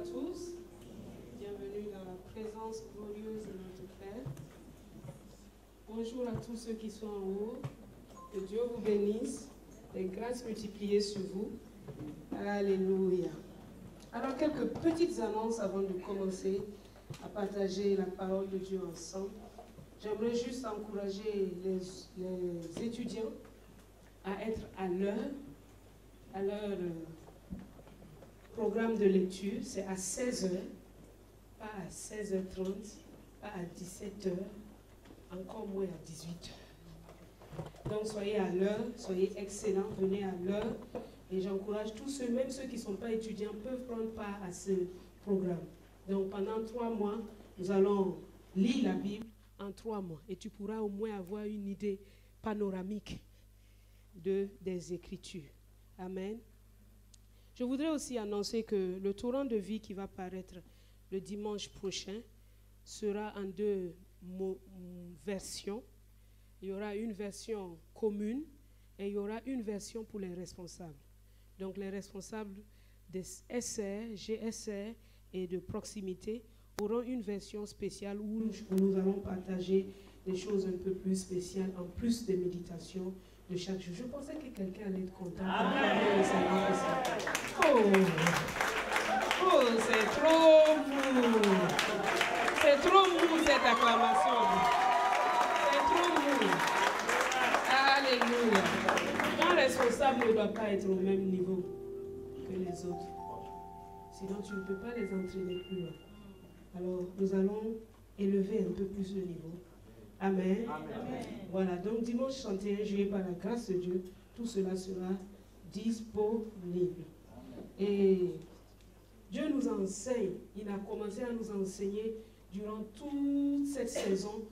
tous. Bienvenue dans la présence glorieuse de notre Père. Bonjour à tous ceux qui sont en haut. Que Dieu vous bénisse. Les grâces multipliées sur vous. Alléluia. Alors, quelques petites annonces avant de commencer à partager la parole de Dieu ensemble. J'aimerais juste encourager les étudiants à être à leur programme de lecture. C'est à 16h, pas à 16h30, pas à 17h, encore moins à 18h. Donc soyez à l'heure, soyez excellents, venez à l'heure. Et j'encourage tous ceux, même ceux qui ne sont pas étudiants, peuvent prendre part à ce programme. Donc pendant 3 mois, nous allons lire la Bible en 3 mois. Et tu pourras au moins avoir une idée panoramique des Écritures. Amen. Je voudrais aussi annoncer que le torrent de vie qui va paraître le dimanche prochain sera en 2 versions. Il y aura une version commune et il y aura une version pour les responsables. Donc les responsables des SR, GSR et de proximité auront une version spéciale où nous allons partager des choses un peu plus spéciales en plus des méditations de chaque jour. Je pensais que quelqu'un allait être content. Amen. Oh, c'est trop mou. C'est trop mou cette acclamation. C'est trop mou. Alléluia. Un responsable ne doit pas être au même niveau que les autres. Sinon, tu ne peux pas les entraîner plus loin. Alors, nous allons élever un peu plus le niveau. Amen. Amen. Voilà, donc dimanche 31 juillet, par la grâce de Dieu, tout cela sera disponible. Et Dieu nous enseigne, il a commencé à nous enseigner durant toute cette saison,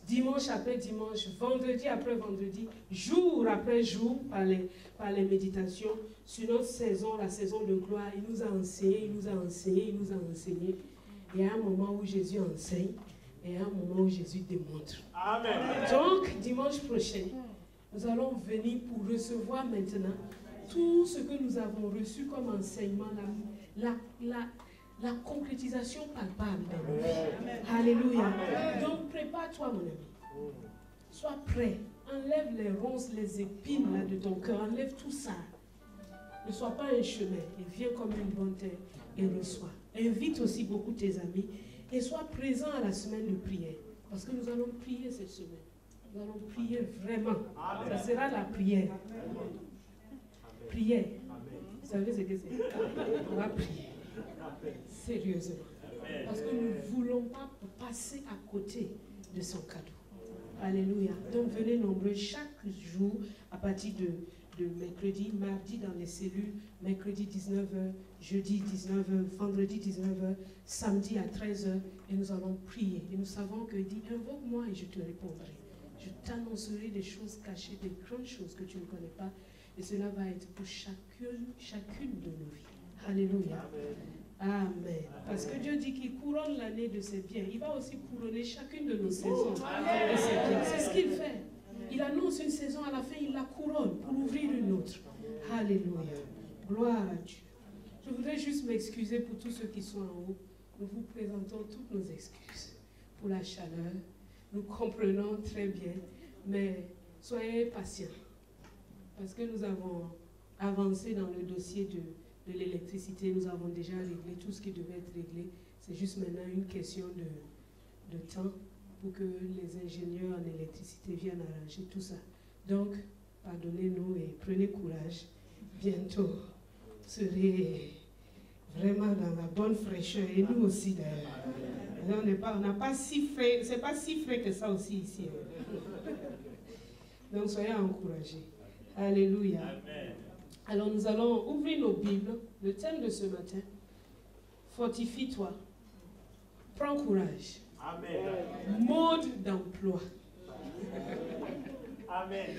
dimanche après dimanche, vendredi après vendredi, jour après jour, par les méditations, sur notre saison, la saison de gloire. Il nous a enseigné, il nous a enseigné, il nous a enseigné. Il y a un moment où Jésus enseigne et un moment où Jésus démontre. Amen. Donc, dimanche prochain, nous allons venir pour recevoir maintenant tout ce que nous avons reçu comme enseignement, la concrétisation palpable. Amen. Alléluia. Amen. Donc, prépare-toi, mon ami. Sois prêt. Enlève les ronces, les épines là, de ton cœur. Enlève tout ça. Ne sois pas un chemin. Et viens comme une bonne terre et reçois. Invite aussi beaucoup tes amis et sois présent à la semaine de prière. Parce que nous allons prier cette semaine. Nous allons prier vraiment. Amen. Ça sera la prière. Amen. Prière. Amen. Vous savez ce que c'est? On va prier. Sérieusement. Parce que nous ne voulons pas passer à côté de son cadeau. Alléluia. Donc venez nombreux chaque jour à partir de mercredi, mardi dans les cellules, mercredi 19h, jeudi 19h, vendredi 19h, samedi à 13h, et nous allons prier. Et nous savons que dit, invoque-moi et je te répondrai. Je t'annoncerai des choses cachées, des grandes choses que tu ne connais pas, et cela va être pour chacune de nos vies. Alléluia. Amen. Amen. Parce que Dieu dit qu'il couronne l'année de ses biens. Il va aussi couronner chacune de nos saisons de ses biens. C'est ce qu'il fait. Il annonce une saison, à la fin, il la couronne pour ouvrir une autre. Alléluia. Gloire à Dieu. Je voudrais juste m'excuser pour tous ceux qui sont en haut. Nous vous présentons toutes nos excuses pour la chaleur. Nous comprenons très bien, mais soyez patients. Parce que nous avons avancé dans le dossier de l'électricité. Nous avons déjà réglé tout ce qui devait être réglé. C'est juste maintenant une question de temps pour que les ingénieurs en électricité viennent arranger tout ça. Donc, pardonnez-nous et prenez courage. Bientôt, vous serez vraiment dans la bonne fraîcheur. Et nous aussi, d'ailleurs. On n'a pas si frais, c'est pas si frais que ça aussi ici. Donc, soyez encouragés. Alléluia. Amen. Alors, nous allons ouvrir nos Bibles. Le thème de ce matin, fortifie-toi. Prends courage. Amen. Mode d'emploi. Amen.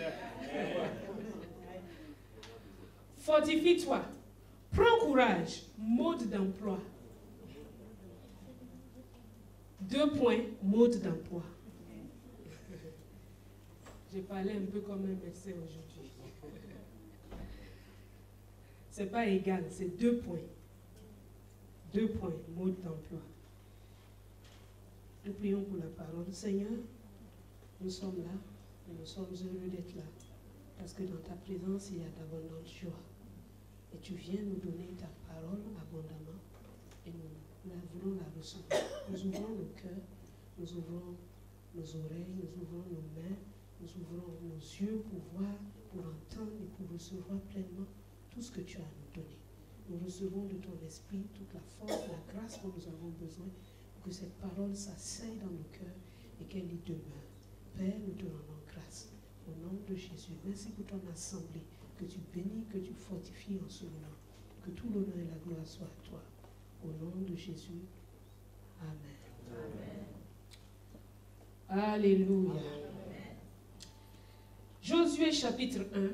Fortifie-toi. Prends courage. Mode d'emploi. 2 points. Mode d'emploi. J'ai parlé un peu comme un médecin aujourd'hui. c'est pas égal, c'est 2 points. 2 points, mode d'emploi. Nous prions pour la parole. Seigneur, nous sommes là et nous sommes heureux d'être là. Parce que dans ta présence, il y a d'abondantes joie. Et tu viens nous donner ta parole abondamment. Et nous voulons la recevoir. Nous ouvrons nos cœurs, nous ouvrons nos oreilles, nous ouvrons nos mains, nous ouvrons nos yeux pour voir, pour entendre et pour recevoir pleinement tout ce que tu as à nous donner. Nous recevons de ton esprit toute la force, la grâce dont nous avons besoin pour que cette parole s'asseye dans nos cœurs et qu'elle y demeure. Père, nous te rendons grâce. Au nom de Jésus, merci pour ton assemblée, que tu bénis, que tu fortifies en ce moment. Que tout l'honneur et la gloire soient à toi. Au nom de Jésus, Amen. Amen. Alléluia. Amen. Josué chapitre 1,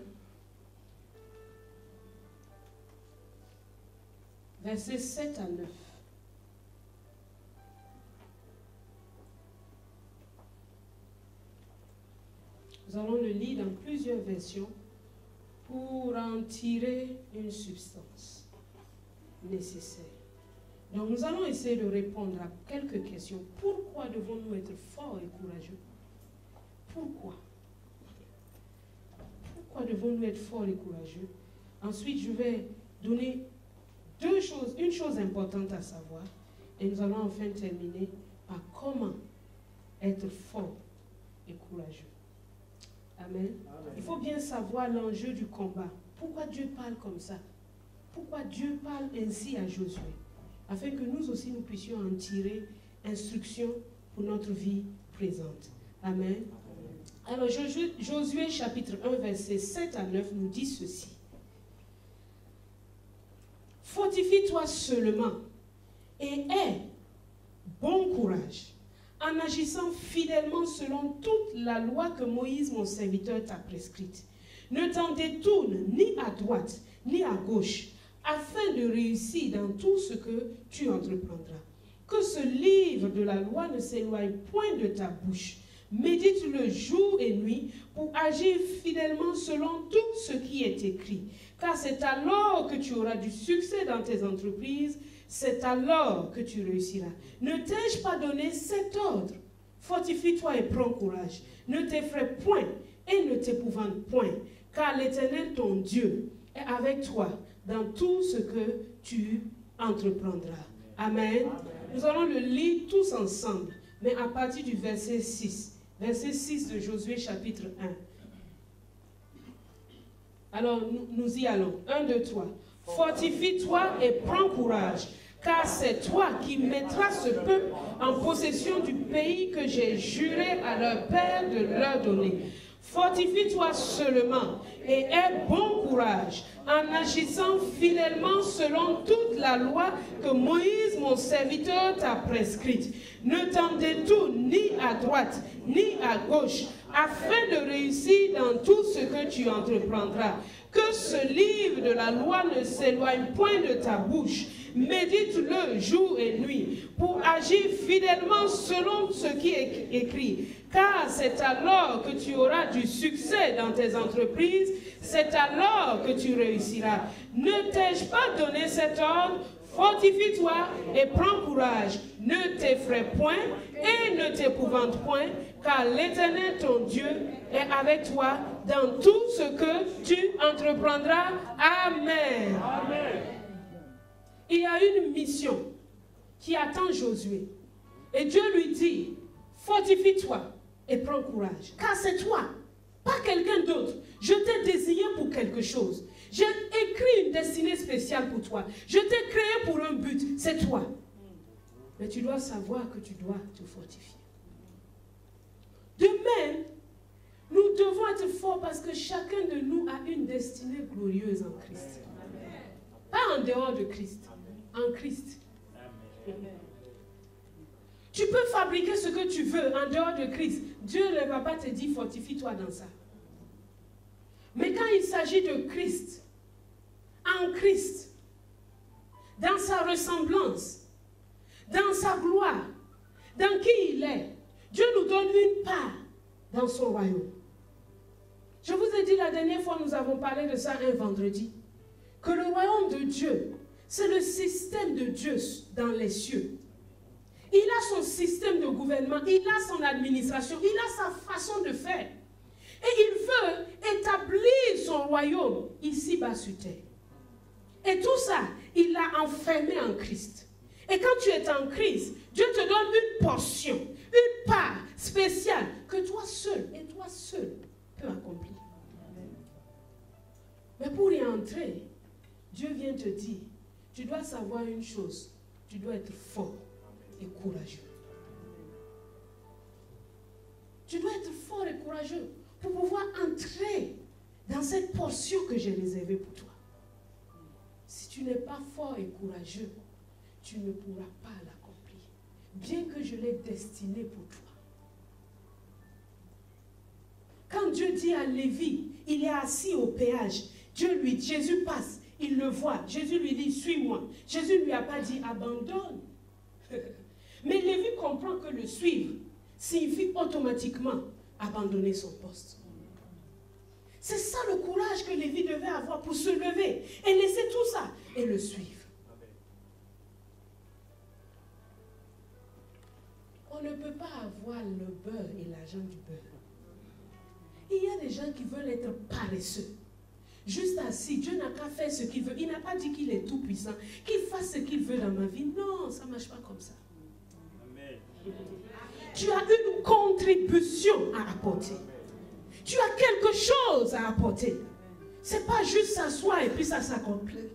versets 7 à 9. Nous allons le lire dans plusieurs versions pour en tirer une substance nécessaire. Donc nous allons essayer de répondre à quelques questions. Pourquoi devons-nous être forts et courageux? Pourquoi? Pourquoi devons-nous être forts et courageux? Ensuite, je vais donner une chose importante à savoir. Et nous allons enfin terminer par comment être fort et courageux. Amen. Amen. Il faut bien savoir l'enjeu du combat. Pourquoi Dieu parle comme ça? Pourquoi Dieu parle ainsi à Josué? Afin que nous aussi nous puissions en tirer instruction pour notre vie présente. Amen. Alors Josué chapitre 1 verset 7 à 9 nous dit ceci. Fortifie-toi seulement et aie bon courage en agissant fidèlement selon toute la loi que Moïse, mon serviteur, t'a prescrite. Ne t'en détourne ni à droite ni à gauche, afin de réussir dans tout ce que tu entreprendras. Que ce livre de la loi ne s'éloigne point de ta bouche. Médite-le jour et nuit pour agir fidèlement selon tout ce qui est écrit. Car c'est alors que tu auras du succès dans tes entreprises. C'est alors que tu réussiras. Ne t'ai-je pas donné cet ordre? Fortifie-toi et prends courage. Ne t'effraie point et ne t'épouvante point, car l'Éternel, ton Dieu, est avec toi dans tout ce que tu entreprendras. Amen. Amen. Nous allons le lire tous ensemble, mais à partir du verset 6. Verset 6 de Josué chapitre 1. Alors, nous y allons. 1, 2, 3. Fortifie-toi et prends courage, car c'est toi qui mettras ce peuple en possession du pays que j'ai juré à leur père de leur donner. Fortifie-toi seulement et aie bon courage en agissant fidèlement selon toute la loi que Moïse, mon serviteur, t'a prescrite. Ne t'en détourne ni à droite ni à gauche, afin de réussir dans tout ce que tu entreprendras. Que ce livre de la loi ne s'éloigne point de ta bouche. Médite-le jour et nuit pour agir fidèlement selon ce qui est écrit. Car c'est alors que tu auras du succès dans tes entreprises. C'est alors que tu réussiras. Ne t'ai-je pas donné cet ordre? Fortifie-toi et prends courage. Ne t'effraie point et ne t'épouvante point, car l'Éternel, ton Dieu, est avec toi dans tout ce que tu entreprendras. Amen. Amen. Il y a une mission qui attend Josué. Et Dieu lui dit, fortifie-toi et prends courage. Car c'est toi, pas quelqu'un d'autre. Je t'ai désigné pour quelque chose. J'ai écrit une destinée spéciale pour toi. Je t'ai créé pour un but. C'est toi. Mais tu dois savoir que tu dois te fortifier. De même, nous devons être forts parce que chacun de nous a une destinée glorieuse en Christ. Pas en dehors de Christ. En Christ. Tu peux fabriquer ce que tu veux en dehors de Christ. Dieu ne va pas te dire fortifie-toi dans ça. Mais quand il s'agit de Christ, en Christ, dans sa ressemblance, dans sa gloire, dans qui il est, Dieu nous donne une part dans son royaume. Je vous ai dit la dernière fois, nous avons parlé de ça un vendredi, que le royaume de Dieu, c'est le système de Dieu dans les cieux. Il a son système de gouvernement, il a son administration, il a sa façon de faire. Et il veut établir son royaume ici-bas sur terre. Et tout ça, il l'a enfermé en Christ. Et quand tu es en Christ, Dieu te donne une portion, une part spéciale que toi seul et toi seul peux accomplir. Mais pour y entrer, Dieu vient te dire, tu dois savoir une chose, tu dois être fort et courageux. Tu dois être fort et courageux pour pouvoir entrer dans cette portion que j'ai réservée pour toi. Si tu n'es pas fort et courageux, tu ne pourras pas l'accomplir, bien que je l'ai destiné pour toi. Quand Dieu dit à Lévi, il est assis au péage, Jésus passe, il le voit, Jésus lui dit, suis-moi. Jésus ne lui a pas dit, abandonne. Mais Lévi comprend que le suivre signifie automatiquement abandonner son poste. C'est ça le courage que Lévi devait avoir pour se lever et laisser tout ça et le suivre. On ne peut pas avoir le beurre et l'argent du beurre. Il y a des gens qui veulent être paresseux. Juste assis, Dieu n'a qu'à faire ce qu'il veut. Il n'a pas dit qu'il est tout puissant, qu'il fasse ce qu'il veut dans ma vie. Non, ça ne marche pas comme ça. Amen. Tu as une contribution à apporter. Tu as quelque chose à apporter. Ce n'est pas juste s'asseoir et puis ça s'accomplit.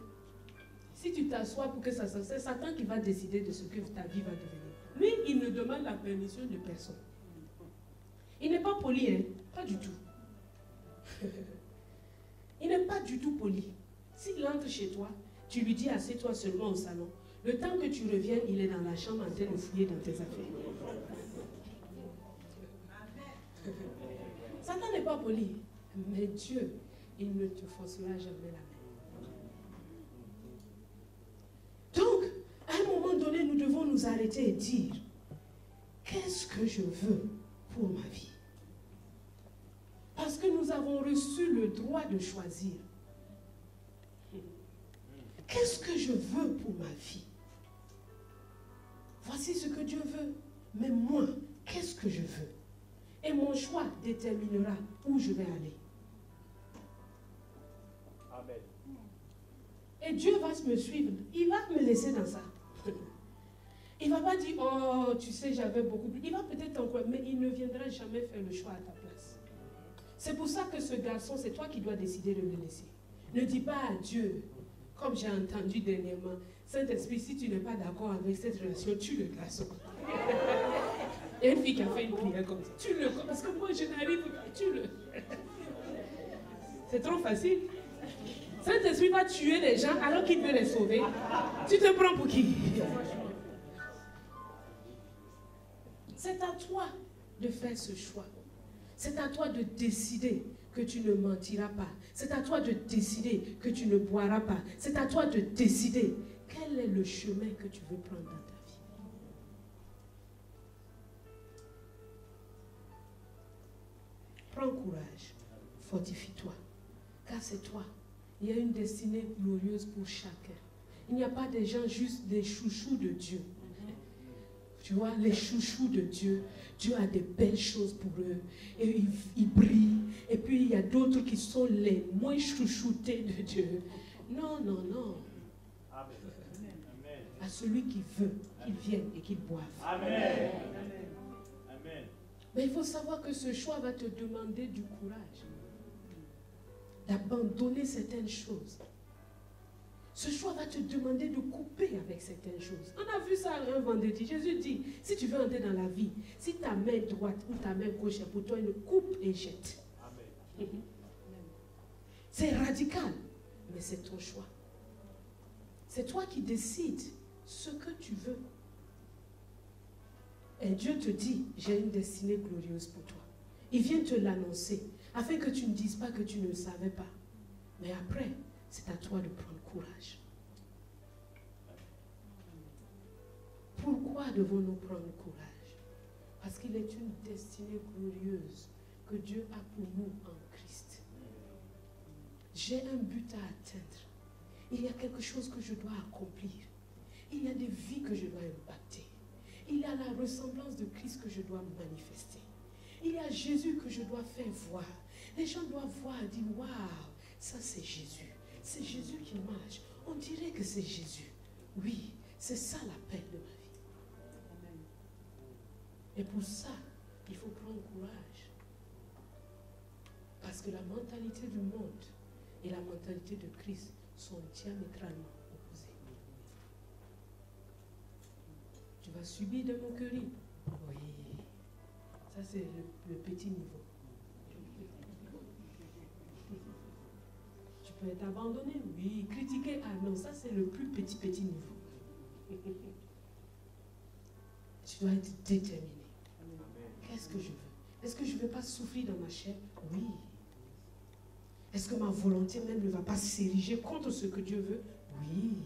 Si tu t'assois pour que ça s'accomplit, c'est Satan qui va décider de ce que ta vie va devenir. Lui, il ne demande la permission de personne. Il n'est pas poli, hein? Pas du tout. Il n'est pas du tout poli. S'il entre chez toi, tu lui dis assieds-toi seulement au salon. Le temps que tu reviennes, il est dans la chambre en train de fouiller dans tes affaires. Satan n'est pas poli. Mais Dieu, il ne te forcera jamais la main. Donc, à un moment donné, nous devons nous arrêter et dire, qu'est-ce que je veux pour ma vie? Parce que nous avons reçu le droit de choisir. Qu'est-ce que je veux pour ma vie? Voici ce que Dieu veut. Mais moi, qu'est-ce que je veux? Et mon choix déterminera où je vais aller. Amen. Et Dieu va me suivre. Il va me laisser dans ça. Il ne va pas dire, oh, tu sais, j'avais beaucoup plus. Il va peut-être encore, mais il ne viendra jamais faire le choix à ta place. C'est pour ça que ce garçon, c'est toi qui dois décider de le laisser. Ne dis pas à Dieu, comme j'ai entendu dernièrement, Saint-Esprit, si tu n'es pas d'accord avec cette relation, tue le garçon. Il y a une fille qui a fait une prière comme ça. Tue-le, parce que moi je n'arrive pas, tue-le. C'est trop facile. Saint-Esprit va tuer les gens alors qu'il veut les sauver. Tu te prends pour qui? C'est à toi de faire ce choix. C'est à toi de décider que tu ne mentiras pas. C'est à toi de décider que tu ne boiras pas. C'est à toi de décider quel est le chemin que tu veux prendre dans ta vie. Prends courage, fortifie-toi, car c'est toi. Il y a une destinée glorieuse pour chacun. Il n'y a pas des gens juste des chouchous de Dieu. Tu vois, les chouchous de Dieu, Dieu a des belles choses pour eux. Et ils brillent. Et puis, il y a d'autres qui sont les moins chouchoutés de Dieu. Non, non, non. Amen. À celui qui veut, qu'il vienne et qu'il boive. Amen. Amen. Mais il faut savoir que ce choix va te demander du courage. D'abandonner certaines choses. Ce choix va te demander de couper avec certaines choses. On a vu ça un vendredi. Jésus dit, si tu veux entrer dans la vie, si ta main droite ou ta main gauche est pour toi, une coupe et jette. Amen. C'est radical, mais c'est ton choix. C'est toi qui décides ce que tu veux. Et Dieu te dit, j'ai une destinée glorieuse pour toi. Il vient te l'annoncer, afin que tu ne dises pas que tu ne le savais pas. Mais après, c'est à toi de prendre courage. Pourquoi devons-nous prendre courage? Parce qu'il est une destinée glorieuse que Dieu a pour nous en Christ. J'ai un but à atteindre. il y a quelque chose que je dois accomplir. Il y a des vies que je dois impacter. Il y a la ressemblance de Christ que je dois manifester. Il y a Jésus que je dois faire voir. Les gens doivent voir et dire, waouh, ça c'est Jésus. C'est Jésus qui marche. On dirait que c'est Jésus. Oui, c'est ça l'appel de ma vie. Et pour ça, il faut prendre courage. Parce que la mentalité du monde et la mentalité de Christ sont diamétralement opposées. Tu vas subir des moqueries. Oui, ça c'est le petit niveau. Tu peux être abandonné, oui. Critiquer, ah non, ça c'est le plus petit niveau. Tu dois être déterminé. Qu'est-ce que je veux? Est-ce que je ne vais pas souffrir dans ma chair? Oui. Est-ce que ma volonté même ne va pas s'ériger contre ce que Dieu veut? Oui.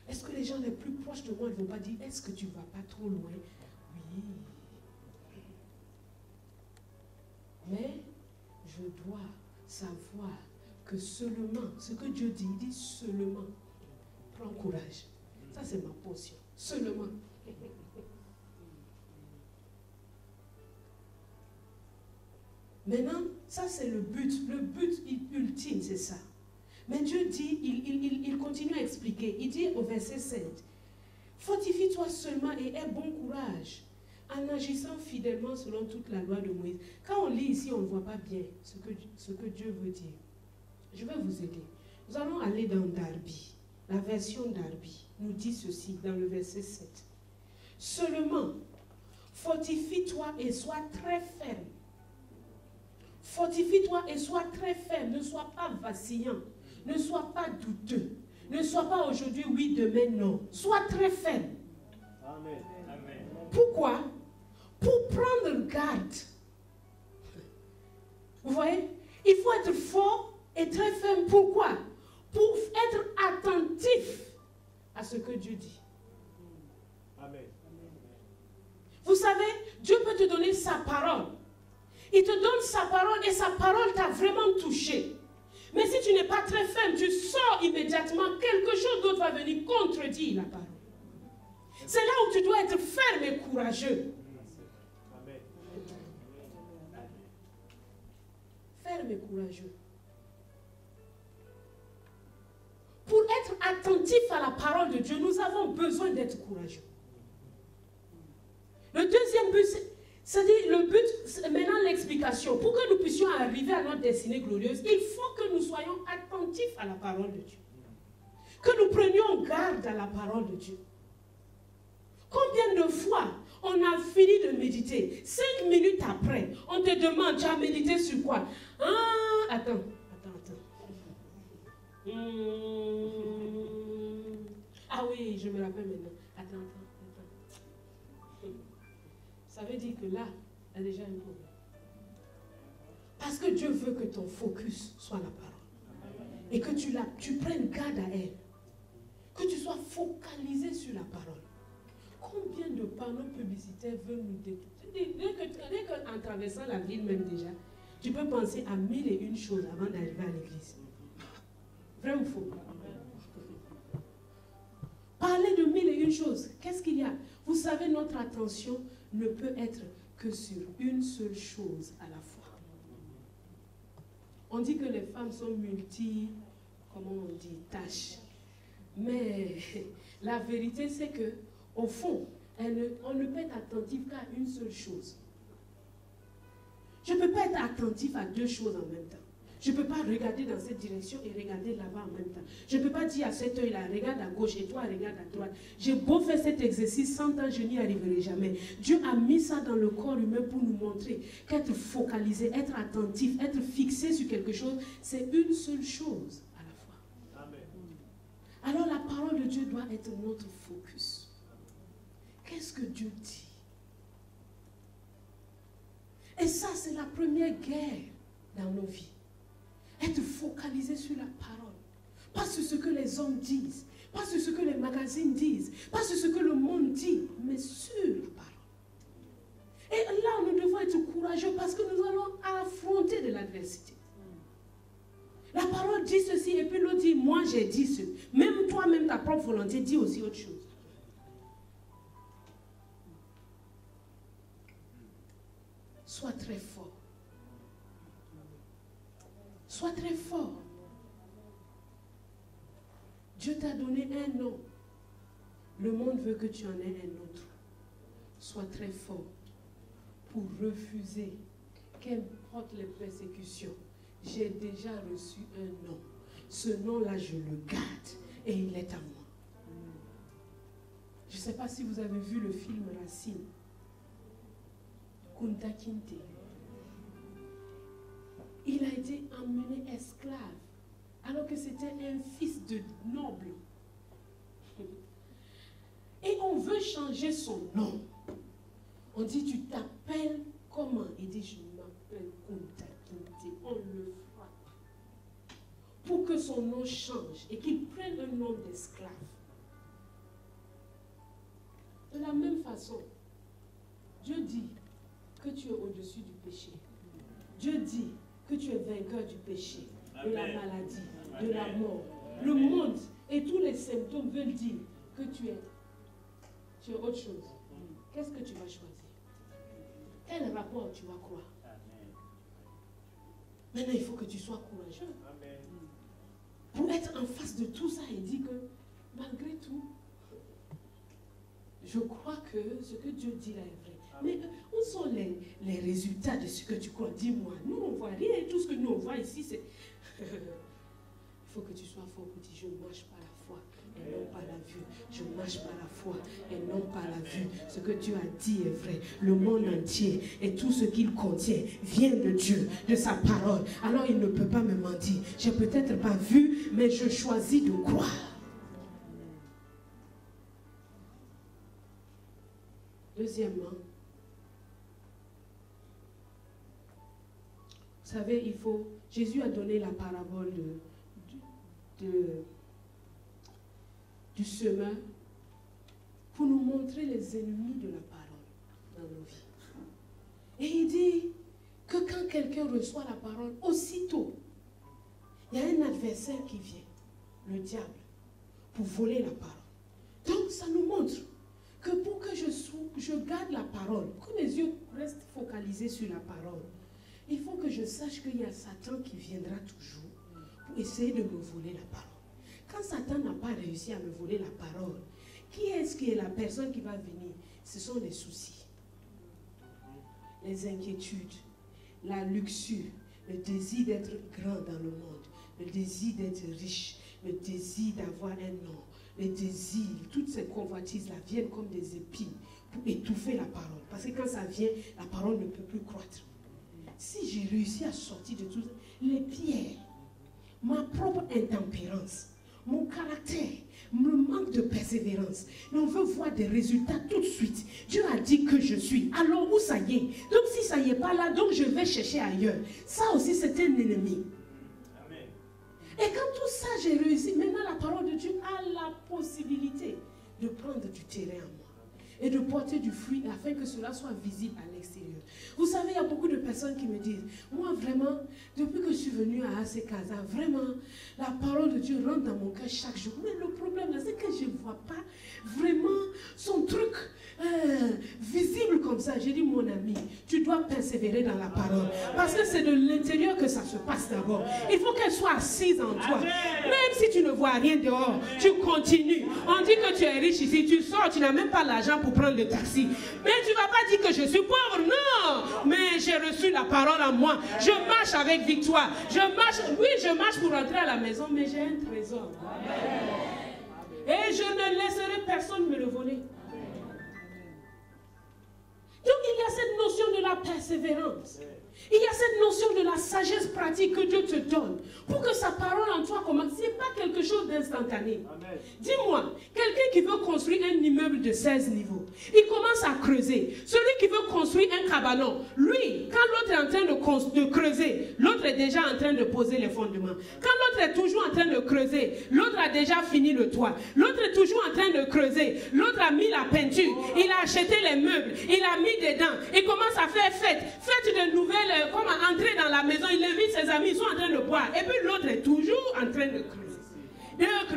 Est-ce que les gens les plus proches de moi ne vont pas dire, est-ce que tu ne vas pas trop loin? Oui. Mais je dois savoir que seulement, ce que Dieu dit, il dit seulement, prends courage. Ça c'est ma portion. Seulement. Maintenant, ça c'est le but. Le but ultime, c'est ça. Mais Dieu dit, il continue à expliquer. Il dit au verset 7, fortifie-toi seulement et aie bon courage en agissant fidèlement selon toute la loi de Moïse. Quand on lit ici, on ne voit pas bien ce que Dieu veut dire. Je vais vous aider. Nous allons aller dans Darby. La version Darby nous dit ceci dans le verset 7. Seulement, fortifie-toi et sois très ferme. Fortifie-toi et sois très ferme. Ne sois pas vacillant. Ne sois pas douteux. Ne sois pas aujourd'hui oui, demain non. Sois très ferme. Amen. Pourquoi? Pour prendre garde. Vous voyez? Il faut être fort et très ferme. Pourquoi? Pour être attentif à ce que Dieu dit. Amen. Vous savez, Dieu peut te donner sa parole. Il te donne sa parole et sa parole t'a vraiment touché. Mais si tu n'es pas très ferme, tu sors immédiatement, quelque chose d'autre va venir contredire la parole. C'est là où tu dois être ferme et courageux. Amen. Ferme et courageux. Pour être attentif à la parole de Dieu, nous avons besoin d'être courageux. Le deuxième but, c'est-à-dire le but, maintenant l'explication. Pour que nous puissions arriver à notre destinée glorieuse, il faut que nous soyons attentifs à la parole de Dieu. Que nous prenions garde à la parole de Dieu. Combien de fois on a fini de méditer, 5 minutes après, on te demande, tu as médité sur quoi? Ah, attends. Ah oui, je me rappelle maintenant. Attends. Ça veut dire que là, il y a déjà un problème. Parce que Dieu veut que ton focus soit la parole. Et que tu prennes garde à elle. Que tu sois focalisé sur la parole. Combien de panneaux publicitaires veulent nous détourner? Dès qu'en traversant la ville même déjà, tu peux penser à 1001 choses avant d'arriver à l'église. Vrai ou faux? Parler de 1001 choses. Qu'est-ce qu'il y a? Vous savez, notre attention ne peut être que sur une seule chose à la fois. On dit que les femmes sont comment on dit, tâches. Mais la vérité, c'est que, au fond, on ne peut être attentif qu'à une seule chose. Je ne peux pas être attentif à deux choses en même temps. Je ne peux pas regarder dans cette direction et regarder là-bas en même temps. Je ne peux pas dire à cet œil-là, regarde à gauche et toi, regarde à droite. J'ai beau faire cet exercice 100 ans, je n'y arriverai jamais. Dieu a mis ça dans le corps humain pour nous montrer qu'être focalisé, être attentif, être fixé sur quelque chose, c'est une seule chose à la fois. Amen. Alors la parole de Dieu doit être notre focus. Qu'est-ce que Dieu dit? Et ça, c'est la première guerre dans nos vies. Être focalisé sur la parole. Pas sur ce que les hommes disent. Pas sur ce que les magazines disent. Pas sur ce que le monde dit. Mais sur la parole. Et là, nous devons être courageux parce que nous allons affronter de l'adversité. La parole dit ceci et puis l'autre dit, moi j'ai dit ce. Même toi-même, ta propre volonté dit aussi autre chose. Sois très fort. Sois très fort. Dieu t'a donné un nom. Le monde veut que tu en aies un autre. Sois très fort pour refuser, qu'importe les persécutions. J'ai déjà reçu un nom. Ce nom-là, je le garde et il est à moi. Je ne sais pas si vous avez vu le film Racine. Kunta Kinte. Il a été emmené esclave alors que c'était un fils de noble. Et on veut changer son nom. On dit, tu t'appelles comment? Il dit, je m'appelle Kunta Kinte. On le frappe pour que son nom change et qu'il prenne un nom d'esclave. De la même façon, Dieu dit que tu es au-dessus du péché. Dieu dit que tu es vainqueur du péché, de la maladie, de la mort. Le monde et tous les symptômes veulent dire que tu es autre chose. Qu'est-ce que tu vas choisir? Quel rapport tu vas croire? Maintenant, il faut que tu sois courageux. Pour être en face de tout ça et dire que malgré tout, je crois que ce que Dieu dit là est vrai. Mais où sont les résultats de ce que tu crois? Dis-moi. Nous, on ne voit rien. Et tout ce que nous, on voit ici, c'est... Il faut que tu sois fort pour dire, je marche par la foi et non par la vue. Je marche par la foi et non par la vue. Ce que tu as dit est vrai. Le monde entier et tout ce qu'il contient vient de Dieu, de sa parole. Alors il ne peut pas me mentir. Je n'ai peut-être pas vu, mais je choisis de croire. Deuxièmement, vous savez, Jésus a donné la parabole du semeur pour nous montrer les ennemis de la parole dans nos vies. Et il dit que quand quelqu'un reçoit la parole, aussitôt, il y a un adversaire qui vient, le diable, pour voler la parole. Donc ça nous montre que pour que je garde la parole, que mes yeux restent focalisés sur la parole, il faut que je sache qu'il y a Satan qui viendra toujours pour essayer de me voler la parole. Quand Satan n'a pas réussi à me voler la parole, qui est la personne qui va venir? Ce sont les soucis, les inquiétudes, la luxure, le désir d'être grand dans le monde, le désir d'être riche, le désir d'avoir un nom, les désirs, toutes ces convoitises-là viennent comme des épines pour étouffer la parole. Parce que quand ça vient, la parole ne peut plus croître. Si j'ai réussi à sortir de tout ça, les pierres, ma propre intempérance, mon caractère, le manque de persévérance, on veut voir des résultats tout de suite. Dieu a dit que je suis. Alors où ça y est? Donc si ça y est pas là, donc je vais chercher ailleurs. Ça aussi c'est un ennemi. Et quand tout ça j'ai réussi, maintenant la parole de Dieu a la possibilité de prendre du terrain à moi et de porter du fruit afin que cela soit visible à l'extérieur. Vous savez, il y a beaucoup de personnes qui me disent, moi vraiment, depuis que je suis venue à AC Casa, vraiment, la parole de Dieu rentre dans mon cœur chaque jour. Mais le problème là, c'est que je ne vois pas vraiment son truc visible comme ça. J'ai dit, mon ami, tu dois persévérer dans la parole. Parce que c'est de l'intérieur que ça se passe d'abord. Il faut qu'elle soit assise en toi. Même si tu ne vois rien dehors, tu continues. On dit que tu es riche ici, tu sors, tu n'as même pas l'argent pour prendre le taxi. Mais tu ne vas pas dire que je suis pauvre, non. Mais j'ai reçu la parole en moi. Je marche avec victoire. Je marche pour rentrer à la maison, mais j'ai un trésor. Et je ne laisserai personne me le voler. Donc il y a cette notion de la persévérance. Il y a cette notion de la sagesse pratique que Dieu te donne pour que sa parole en toi commence. Ce n'est pas quelque chose d'instantané. Dis-moi, quelqu'un qui veut construire un immeuble de 16 niveaux, il commence à creuser. Celui qui veut construire un cabanon, lui, quand l'autre est en train de creuser, l'autre est déjà en train de poser les fondements. Quand l'autre est toujours en train de creuser, l'autre a déjà fini le toit. L'autre est toujours en train de creuser, l'autre a mis la peinture, il a acheté les meubles, il a mis dedans, il commence à faire fête de nouvelles, comme entrer dans la maison, il invite ses amis, ils sont en train de boire. Et puis l'autre est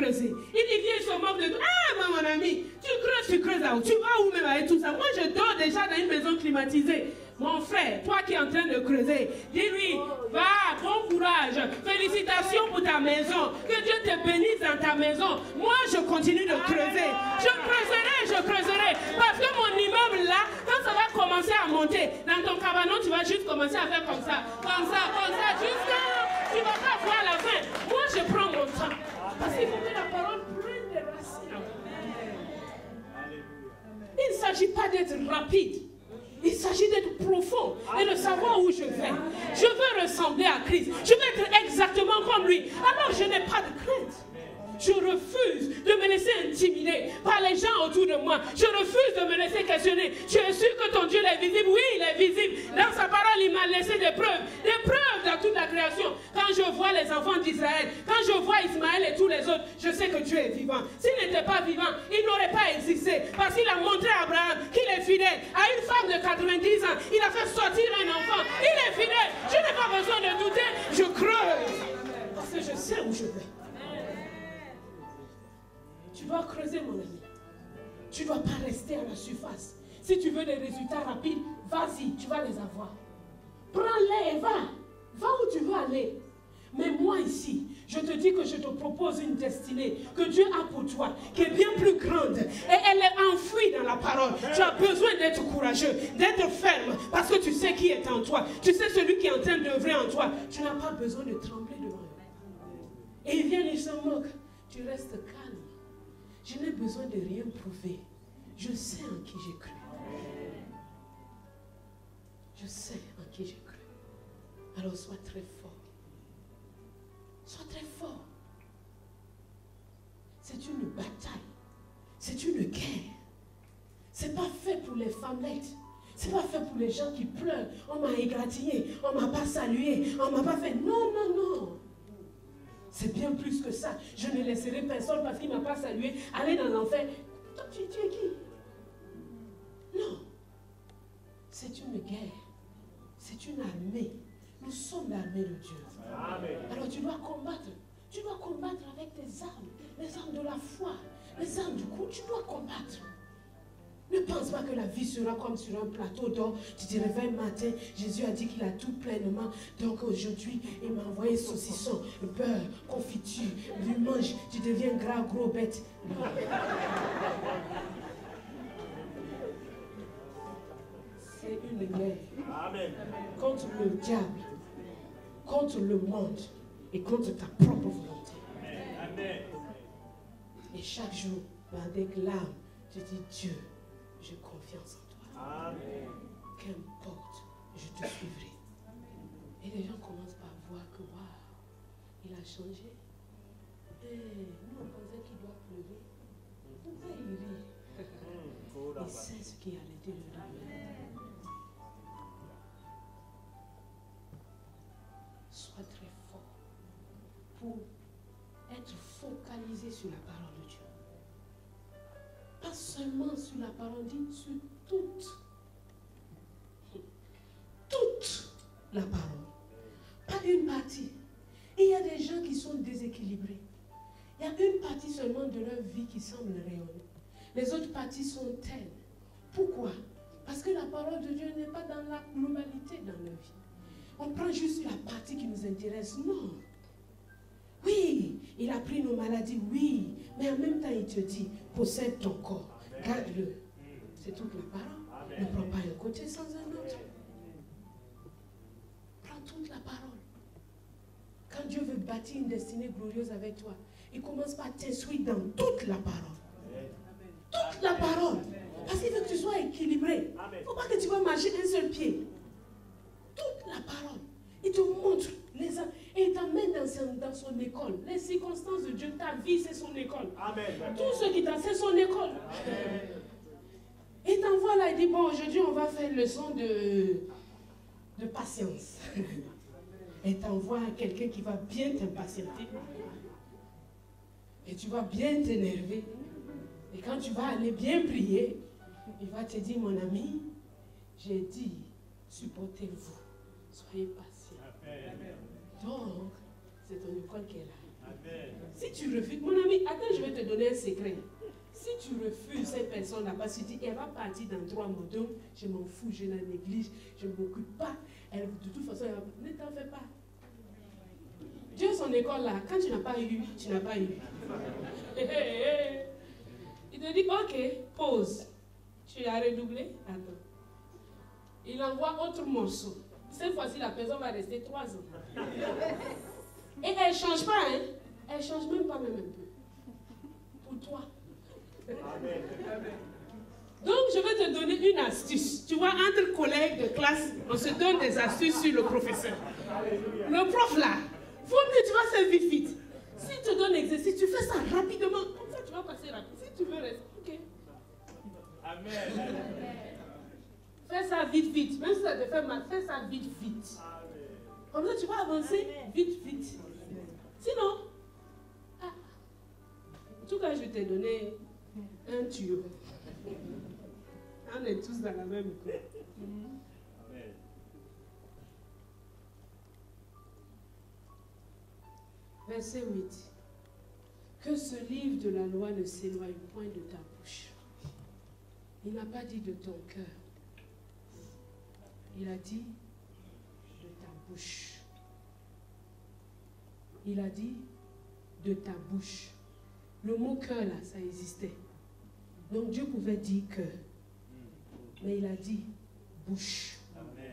creuser. Il vient, il se moque de toi. Ah, mon ami, tu creuses là-haut. Tu vas où même avec tout ça? Moi, je dors déjà dans une maison climatisée. Mon frère, toi qui es en train de creuser, dis-lui, va, bon courage, félicitations pour ta maison, que Dieu te bénisse dans ta maison. Moi, je continue de creuser. Je creuserai, parce que mon immeuble là, quand ça va commencer à monter, dans ton cabanon, tu vas juste commencer à faire comme ça, jusqu'à, tu ne vas pas voir la fin. Moi, je prends mon temps, parce qu'il faut que la parole prenne des racines. Il ne s'agit pas d'être rapide. Il s'agit d'être profond et de savoir où je vais. Je veux ressembler à Christ. Je veux être exactement comme lui. Alors je n'ai pas de crainte. Je refuse de me laisser intimider par les gens autour de moi. Je refuse de me laisser questionner. Tu es sûr que ton Dieu est visible? Oui, il est visible. Dans sa parole, il m'a laissé des preuves dans toute la création. Quand je vois les enfants d'Israël, quand je vois Ismaël et tous les autres, je sais que Dieu est vivant. S'il n'était pas vivant, il n'aurait pas existé. Parce qu'il a montré à Abraham qu'il est fidèle. À une femme de 90 ans, il a fait sortir un enfant. Il est fidèle. Je n'ai pas besoin de douter. Je creuse. Parce que je sais où je vais. Tu dois creuser, mon ami. Tu ne dois pas rester à la surface. Si tu veux des résultats rapides, vas-y, tu vas les avoir. Prends-les et va. Va où tu veux aller. Mais moi ici, je te dis que je te propose une destinée que Dieu a pour toi, qui est bien plus grande. Et elle est enfouie dans la parole. Tu as besoin d'être courageux, d'être ferme, parce que tu sais qui est en toi. Tu sais celui qui est en train d'œuvrer en toi. Tu n'as pas besoin de trembler devant eux. Et ils viennent, ils se moquent. Tu restes calme. Je n'ai besoin de rien prouver. Je sais en qui j'ai cru. Je sais en qui j'ai cru. Alors sois très fort. Sois très fort. C'est une bataille. C'est une guerre. C'est pas fait pour les femmelettes. C'est pas fait pour les gens qui pleurent. On m'a égratigné. On m'a pas salué. On m'a pas fait. Non, non, non. C'est bien plus que ça. Je ne laisserai personne parce qu'il ne m'a pas salué aller dans l'enfer. Toi, tu es qui? Non. C'est une guerre. C'est une armée. Nous sommes l'armée de Dieu. Amen. Alors tu dois combattre. Tu dois combattre avec tes armes. Les armes de la foi. Les armes du coup. Tu dois combattre. Ne pense pas que la vie sera comme sur un plateau d'or. Tu te réveilles le matin, Jésus a dit qu'il a tout pleinement. Donc aujourd'hui, il m'a envoyé saucisson, beurre, confiture, lui mange, tu deviens gras, gros bête. C'est une guerre. Amen. Contre le diable, contre le monde et contre ta propre volonté. Amen. Et chaque jour, avec l'âme, tu dis Dieu, j'ai confiance en toi. Amen. Qu'importe, je te suivrai. Et les gens commencent par voir que, waouh, il a changé. Et nous, on pensait qu'il doit pleurer. Pourquoi il rit? Il sait ce qui a été de lui. Sois très fort pour être focalisé sur la parole de Dieu. Pas seulement sur la parole, dit sur toute la parole. Pas une partie. Et il y a des gens qui sont déséquilibrés. Il y a une partie seulement de leur vie qui semble rayonner. Les autres parties sont telles. Pourquoi? Parce que la parole de Dieu n'est pas dans la globalité dans leur vie. On prend juste la partie qui nous intéresse. Non. Oui, il a pris nos maladies, oui. Mais en même temps, il te dit, possède ton corps. Garde-le. C'est toute la parole. Amen. Ne prends pas un côté sans un autre. Prends toute la parole. Quand Dieu veut bâtir une destinée glorieuse avec toi, il commence par t'instruire dans toute la parole. Amen. Toute la parole. Parce qu'il veut que tu sois équilibré. Il ne faut pas que tu vas marcher un seul pied. Toute la parole. Il te montre les hommes et il t'emmène dans son école. Les circonstances de Dieu, ta vie, c'est son école. Amen. Tout ce qui t'en, c'est son école. Amen. Il t'envoie là, il dit, bon, aujourd'hui, on va faire une leçon de patience. Et t'envoie quelqu'un qui va bien t'impatienter. Et tu vas bien t'énerver. Et quand tu vas aller bien prier, il va te dire, mon ami, j'ai dit, supportez-vous. Soyez patient. Donc, c'est ton école qui est là. Si tu refuses, mon ami, attends, je vais te donner un secret. Si tu refuses cette personne-là, parce que tu dis, elle va partir dans 3 mois, donc je m'en fous, je la néglige, je ne m'occupe pas. Elle, de toute façon, elle va, ne t'en fais pas. Dieu, son école là, quand tu n'as pas eu, tu n'as pas eu. Il te dit, ok, pause. Tu as redoublé? Attends. Il envoie autre morceau. Cette fois-ci, la personne va rester 3 ans. Et elle ne change pas, hein? Elle ne change même pas même un peu. Pour toi. Donc, je vais te donner une astuce. Tu vois, entre collègues de classe, on se donne des astuces sur le professeur. Le prof là, faut mieux, tu vas faire vite, vite. Si tu te donnes l'exercice, tu fais ça rapidement. Comme ça, tu vas passer rapidement. Si tu veux rester, ok. Amen. Fais ça vite, vite. Même si ça te fait mal, fais ça vite, vite. Comme ça, tu vas avancer vite, vite. Sinon, en tout cas, je t'ai donné un tuyau. On est tous dans la même école. Verset 8. Que ce livre de la loi ne s'éloigne point de ta bouche. Il n'a pas dit de ton cœur. Il a dit de ta bouche. Il a dit de ta bouche. Le mot cœur là, ça existait. Donc Dieu pouvait dire cœur. Mais il a dit bouche. Amen.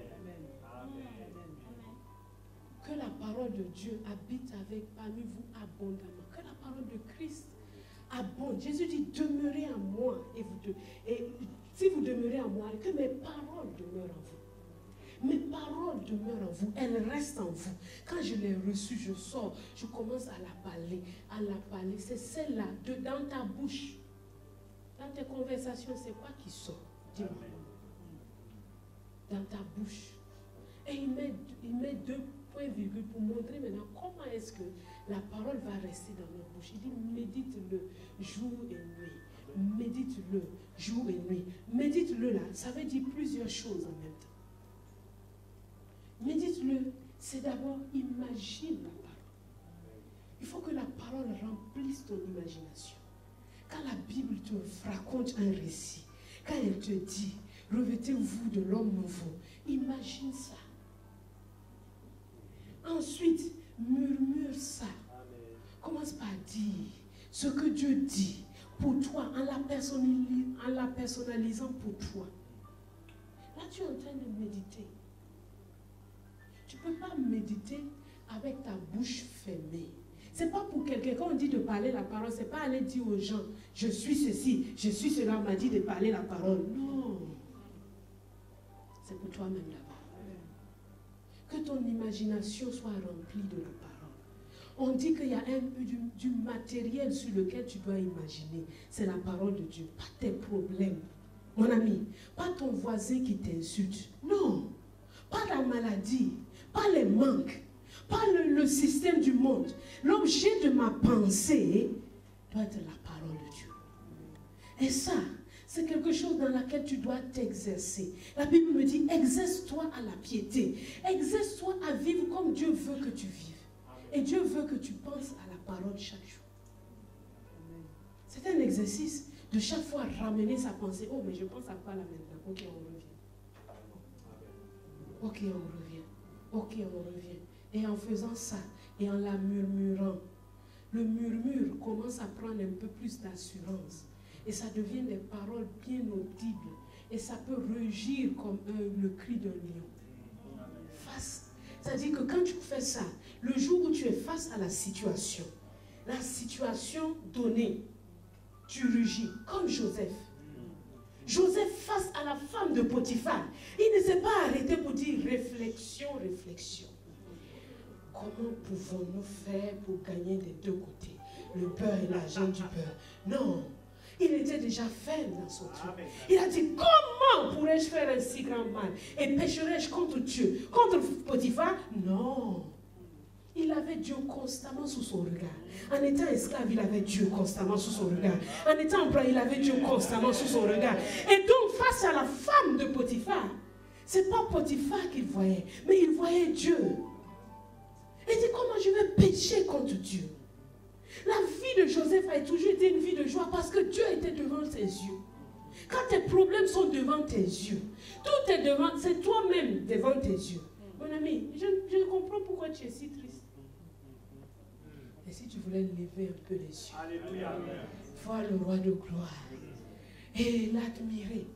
Que la parole de Dieu habite parmi vous abondamment. Que la parole de Christ abonde. Jésus dit, demeurez en moi. Et si vous demeurez en moi, que mes paroles demeurent en vous. Mes paroles demeurent en vous. Elles restent en vous. Quand je l'ai reçue, je sors. Je commence à la parler. À la parler. C'est celle-là, dans ta bouche. Dans tes conversations, c'est quoi qui sort? Dis-moi. Dans ta bouche. Et il met 2 points virgule pour montrer maintenant comment est-ce que la parole va rester dans notre bouche. Il dit, médite-le jour et nuit. Médite-le jour et nuit. Médite-le là, ça veut dire plusieurs choses en même temps. Médite-le, c'est d'abord imagine la parole. Il faut que la parole remplisse ton imagination. Quand la Bible te raconte un récit, quand elle te dit, revêtez-vous de l'homme nouveau, imagine ça. Ensuite, murmure ça. Commence par dire ce que Dieu dit pour toi, en la personnalisant pour toi. Là, tu es en train de méditer. Tu ne peux pas méditer avec ta bouche fermée. Ce n'est pas pour quelqu'un, quand on dit de parler la parole, ce n'est pas aller dire aux gens, je suis ceci, je suis cela, on m'a dit de parler la parole. Non. C'est pour toi-même d'abord. Que ton imagination soit remplie de la parole. On dit qu'il y a du matériel sur lequel tu dois imaginer. C'est la parole de Dieu, pas tes problèmes. Mon ami, pas ton voisin qui t'insulte. Non. Pas la maladie, pas les manques, pas le système du monde. L'objet de ma pensée doit être la parole de Dieu. Et ça, c'est quelque chose dans laquelle tu dois t'exercer. La Bible me dit, exerce-toi à la piété. Exerce-toi à vivre comme Dieu veut que tu vives. Et Dieu veut que tu penses à la parole chaque jour. C'est un exercice de chaque fois ramener sa pensée. Oh, mais je pense à quoi là maintenant? Ok, on revient. Ok, on revient. Ok, on revient. Et en faisant ça, et en la murmurant, le murmure commence à prendre un peu plus d'assurance. Et ça devient des paroles bien audibles. Et ça peut rugir comme le cri d'un lion. C'est-à-dire que quand tu fais ça, le jour où tu es face à la situation donnée, tu rugis comme Joseph. Joseph face à la femme de Potiphar, il ne s'est pas arrêté pour dire réflexion, réflexion. Comment pouvons-nous faire pour gagner des deux côtés? Le beurre et l'argent du beurre. Non. Il était déjà ferme dans son truc. Il a dit, comment pourrais-je faire un si grand mal? Et pécherais-je contre Dieu? Contre Potiphar? Non. Il avait Dieu constamment sous son regard. En étant esclave, il avait Dieu constamment sous son regard. En étant employé, il avait Dieu constamment sous son regard. Et donc, face à la femme de Potiphar, ce n'est pas Potiphar qu'il voyait, mais il voyait Dieu. Il dit, comment je vais pécher contre Dieu? La vie de Joseph a toujours été une vie de joie parce que Dieu était devant ses yeux. Quand tes problèmes sont devant tes yeux, tout est devant, c'est toi-même devant tes yeux. Mon ami, je comprends pourquoi tu es si triste. Et si tu voulais lever un peu les yeux, Alléluia. voir le roi de gloire et l'admirer,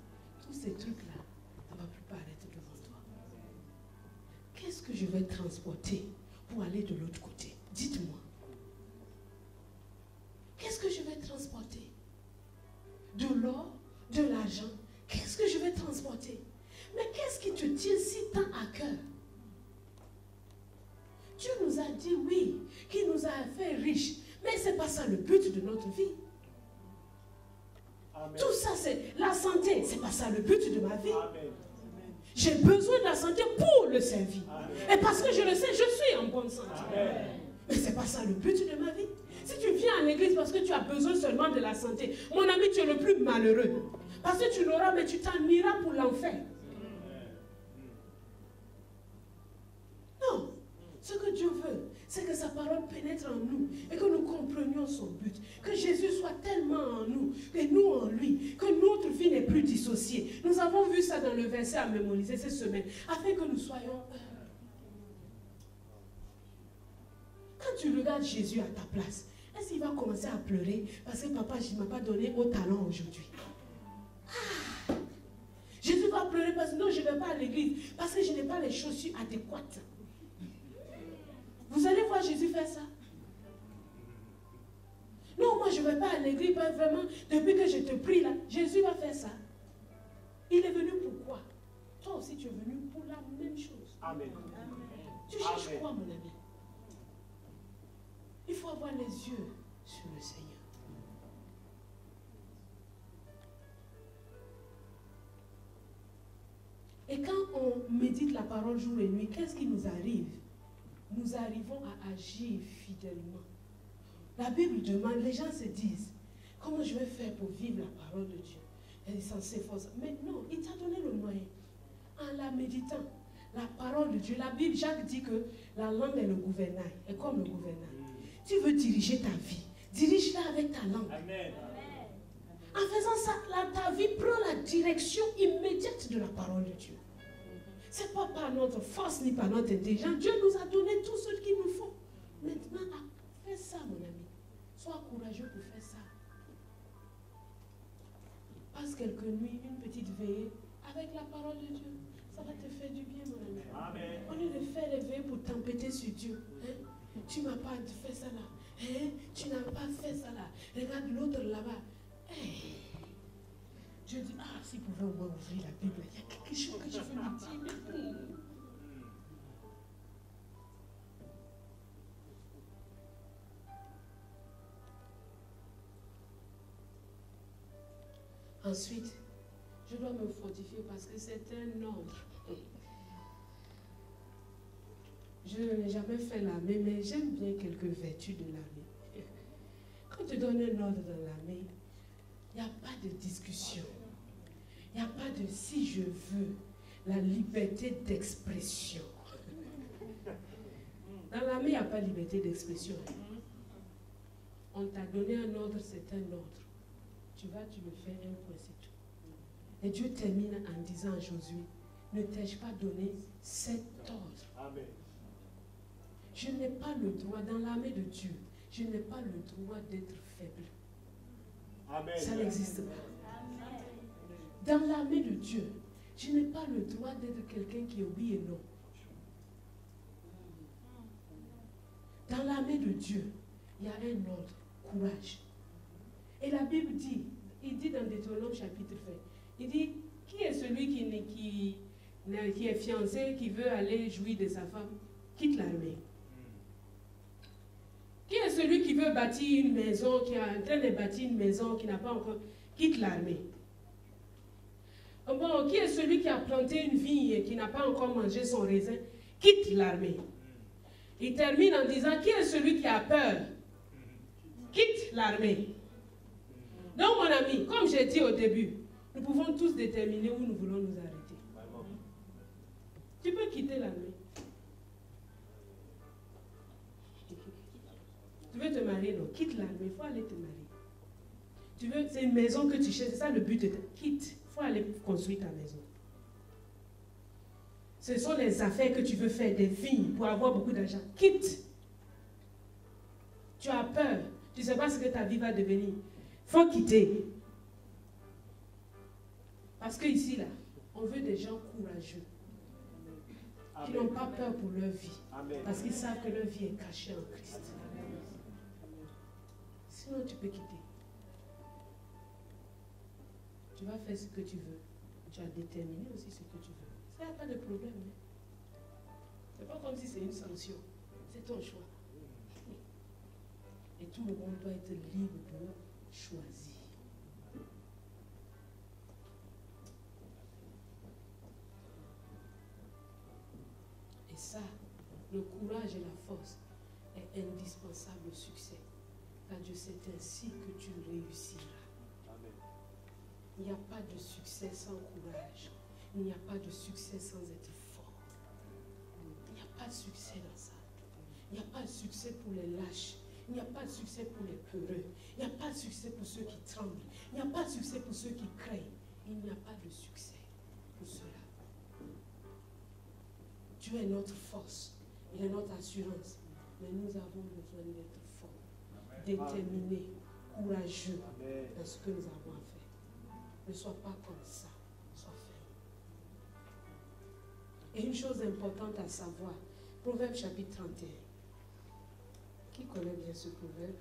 tous ces trucs-là, ça ne va plus paraître devant toi. Qu'est-ce que je vais transporter pour aller de l'autre côté? Dites-moi. Qu'est-ce que je vais transporter? De l'or, de l'argent? Qu'est-ce que je vais transporter? Mais qu'est-ce qui te tient si tant à cœur? Dieu nous a dit oui, qu'il nous a fait riches, mais ce n'est pas ça le but de notre vie. Amen. Tout ça, c'est la santé, ce n'est pas ça le but de ma vie. Amen. J'ai besoin de la santé pour le servir. Amen. Et parce que je le sais, je suis en bonne santé. Amen. Mais ce n'est pas ça le but de ma vie. Si tu viens à l'église parce que tu as besoin seulement de la santé, mon ami, tu es le plus malheureux. Parce que tu l'auras, mais tu t'en iras pour l'enfer. Non. Ce que Dieu veut, c'est que sa parole pénètre en nous et que nous comprenions son but. Que Jésus soit tellement en nous et nous en lui, que notre vie n'est plus dissociée. Nous avons vu ça dans le verset à mémoriser cette semaine, afin que nous soyons heureux. Quand tu regardes Jésus à ta place, est-ce qu'il va commencer à pleurer parce que papa, je ne m'ai pas donné au talent aujourd'hui? Ah! Jésus va pleurer parce que non, je ne vais pas à l'église, parce que je n'ai pas les chaussures adéquates. Vous allez voir Jésus faire ça? Non, moi je ne vais pas à l'église, pas vraiment. Depuis que je te prie là, Jésus va faire ça. Il est venu pour quoi? Toi aussi tu es venu pour la même chose. Amen. Tu cherches Amen. quoi, mon ami? Il faut avoir les yeux sur le Seigneur. Et quand on médite la parole jour et nuit, qu'est-ce qui nous arrive? Nous arrivons à agir fidèlement. La Bible demande, les gens se disent, comment je vais faire pour vivre la parole de Dieu? Elle est censée force. Mais non, il t'a donné le moyen. En la méditant, la parole de Dieu, la Bible, Jacques dit que la langue est le gouvernail, est comme le gouvernail. Tu veux diriger ta vie, dirige-la avec ta langue. Amen. En faisant ça, ta vie prend la direction immédiate de la parole de Dieu. Ce n'est pas par notre force ni par notre intelligence. Dieu nous a donné tout ce qu'il nous faut. Maintenant, fais ça, mon ami. Sois courageux pour faire ça. Passe quelques nuits, une petite veillée avec la parole de Dieu. Ça va te faire du bien, mon ami. Amen. Au lieu de faire les veillées pour t'empêter sur Dieu. Hein? Tu ne m'as pas fait ça là. Hein? Tu n'as pas fait ça là. Regarde l'autre là-bas. Hey. Dieu dit, ah, s'il pouvait au moins ouvrir la Bible, il y a quelque chose que je veux lui dire. Ensuite, je dois me fortifier parce que c'est un ordre. Je n'ai jamais fait l'armée, mais j'aime bien quelques vertus de l'armée. Quand tu donnes un ordre dans l'armée, il n'y a pas de discussion. Il n'y a pas de si je veux la liberté d'expression. Dans l'armée, il n'y a pas de liberté d'expression. On t'a donné un ordre, c'est un ordre. Tu vas, tu le fais, un point, c'est tout. Et Dieu termine en disant à Josué, ne t'ai-je pas donné cet ordre? Amen. Je n'ai pas le droit, dans l'armée de Dieu, je n'ai pas le droit d'être faible. Amen. Ça n'existe pas. Dans l'armée de Dieu, je n'ai pas le droit d'être quelqu'un qui est oui et non. Dans l'armée de Dieu, il y a un ordre, courage. Et la Bible dit, il dit dans Deutéronome chapitre 20, il dit, qui est celui qui est fiancé, qui veut aller jouir de sa femme, quitte l'armée. Qui est celui qui veut bâtir une maison, qui est en train de bâtir une maison, qui n'a pas encore, quitte l'armée. Bon, qui est celui qui a planté une vigne et qui n'a pas encore mangé son raisin, quitte l'armée. Il termine en disant, qui est celui qui a peur, quitte l'armée. Donc mon ami, comme j'ai dit au début, nous pouvons tous déterminer où nous voulons nous arrêter. Tu peux quitter l'armée. Tu veux te marier, non, quitte-la, mais il faut aller te marier. Tu veux, c'est une maison que tu cherches, c'est ça le but de ta... Quitte, il faut aller construire ta maison. Ce sont les affaires que tu veux faire, des filles, pour avoir beaucoup d'argent. Quitte. Tu as peur, tu ne sais pas ce que ta vie va devenir. Il faut quitter. Parce que ici, là, on veut des gens courageux. Qui n'ont pas peur pour leur vie. Amen. Parce qu'ils savent que leur vie est cachée en Christ. Sinon, tu peux quitter. Tu vas faire ce que tu veux. Tu as déterminé aussi ce que tu veux. Ça, il n'y a pas de problème. C'est pas comme si c'est une sanction. C'est ton choix. Et tout le monde doit être libre pour choisir. Et ça, le courage et la force est indispensable au succès. Car Dieu, c'est ainsi que tu réussiras. Amen. Il n'y a pas de succès sans courage. Il n'y a pas de succès sans être fort. Il n'y a pas de succès dans ça. Il n'y a pas de succès pour les lâches. Il n'y a pas de succès pour les peureux. Il n'y a pas de succès pour ceux qui tremblent. Il n'y a pas de succès pour ceux qui craignent. Il n'y a pas de succès pour cela. Dieu est notre force. Il est notre assurance. Mais nous avons besoin d'être forts, déterminés, courageux dans ce que nous avons à faire. Ne sois pas comme ça. Sois ferme. Et une chose importante à savoir, Proverbe chapitre 31. Qui connaît bien ce proverbe?